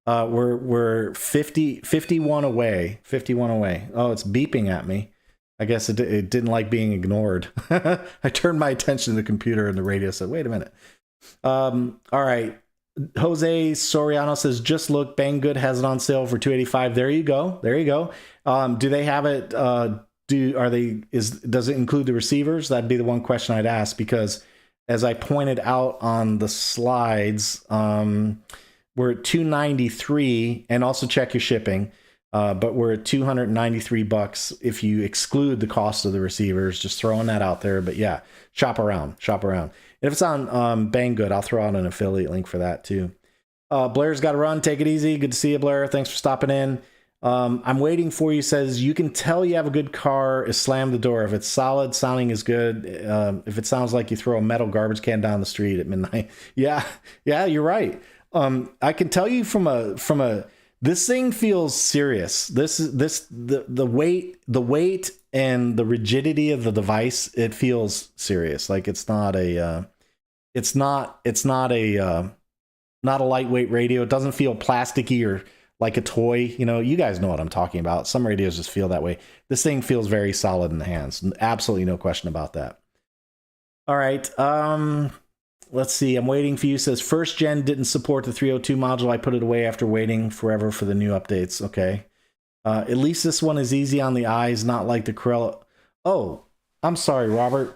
We're 51 away. 51 away. Oh, it's beeping at me. I guess it didn't like being ignored. I turned my attention to the computer and the radio said, wait a minute. All right. Jose Soriano says, just look, Banggood has it on sale for $285. There you go. There you go. Do they have it? Does it include the receivers? That'd be the one question I'd ask, because as I pointed out on the slides, we're at $293, and also check your shipping. But we're at $293 if you exclude the cost of the receivers. Just throwing that out there. But yeah, shop around. And if it's on Banggood, I'll throw out an affiliate link for that too. Blair's got to run. Take it easy. Good to see you, Blair. Thanks for stopping in. I'm waiting for you. Says you can tell you have a good car is slam the door. If it's solid, sounding is good. If it sounds like you throw a metal garbage can down the street at midnight. Yeah, you're right. I can tell you from a this thing feels serious. The weight and the rigidity of the device, it feels serious. Like it's not a lightweight radio. It doesn't feel plasticky or like a toy. You know, you guys know what I'm talking about. Some radios just feel that way. This thing feels very solid in the hands. Absolutely no question about that. All right. Let's see. I'm waiting for you. Says first gen didn't support the 302 module. I put it away after waiting forever for the new updates. Okay. At least this one is easy on the eyes, not like the Corella. Oh, I'm sorry, Robert.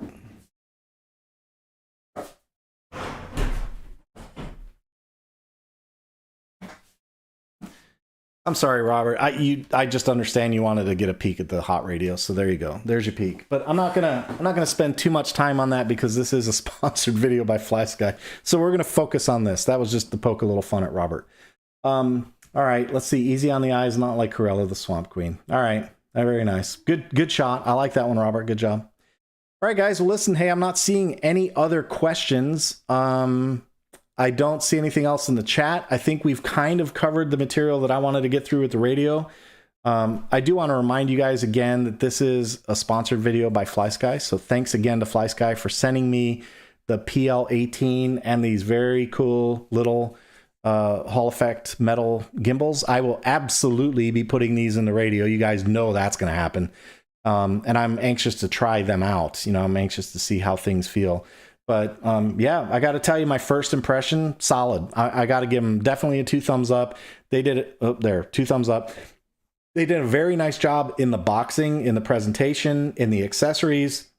I'm sorry, Robert. I just understand you wanted to get a peek at the hot radio, so there you go. There's your peek. But I'm not gonna spend too much time on that because this is a sponsored video by FlySky. So we're gonna focus on this. That was just to poke a little fun at Robert. All right, let's see. Easy on the eyes, not like Corella the Swamp Queen. All right, very nice. Good shot. I like that one, Robert. Good job. All right, guys. Well, listen. Hey, I'm not seeing any other questions. I don't see anything else in the chat. I think we've kind of covered the material that I wanted to get through with the radio. I do want to remind you guys again that this is a sponsored video by FlySky. So thanks again to FlySky for sending me the PL18 and these very cool little Hall effect metal gimbals. I will absolutely be putting these in the radio. You guys know that's going to happen. And I'm anxious to try them out. You know, I'm anxious to see how things feel. But yeah, I got to tell you, my first impression, solid. I got to give them definitely a 2 thumbs up. They did it up there, 2 thumbs up. They did a very nice job in the boxing, in the presentation, in the accessories.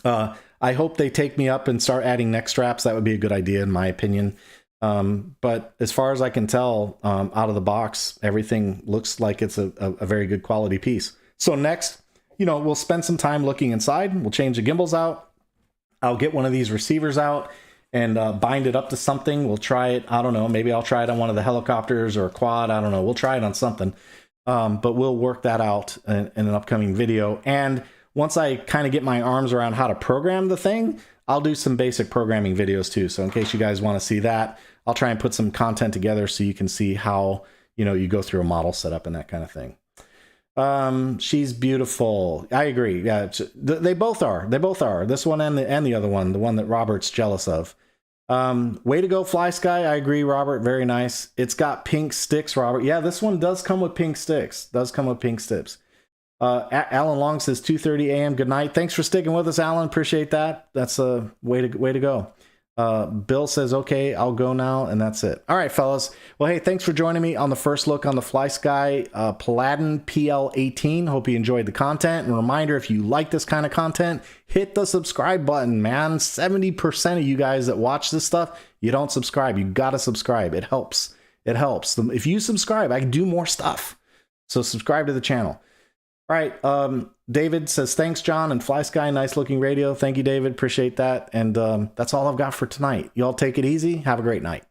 I hope they take me up and start adding neck straps. That would be a good idea, in my opinion. But as far as I can tell, out of the box, everything looks like it's a very good quality piece. So next, you know, we'll spend some time looking inside. We'll change the gimbals out. I'll get one of these receivers out and bind it up to something. We'll try it. I don't know. Maybe I'll try it on one of the helicopters or a quad. I don't know. We'll try it on something. But we'll work that out in an upcoming video. And once I kind of get my arms around how to program the thing, I'll do some basic programming videos too. So in case you guys want to see that, I'll try and put some content together so you can see how, you know, you go through a model setup and that kind of thing. She's beautiful. I agree. Yeah, they both are. They both are. This one and the other one, the one that Robert's jealous of. Way to go, FlySky. I agree, Robert. Very nice. It's got pink sticks, Robert. Yeah, this one does come with pink sticks. Alan Long says 2:30 a.m. Good night. Thanks for sticking with us, Alan. Appreciate that. That's a way to go. Bill says, okay, I'll go now, and that's it. All right, fellas. Well, hey, thanks for joining me on the first look on the FlySky Paladin PL18. Hope you enjoyed the content. And a reminder, if you like this kind of content, hit the subscribe button, man. 70% of you guys that watch this stuff, you don't subscribe. You got to subscribe. It helps. It helps. If you subscribe, I can do more stuff. So subscribe to the channel. All right, David says, thanks, John, and FlySky, nice looking radio. Thank you, David. Appreciate that. And that's all I've got for tonight. Y'all take it easy. Have a great night.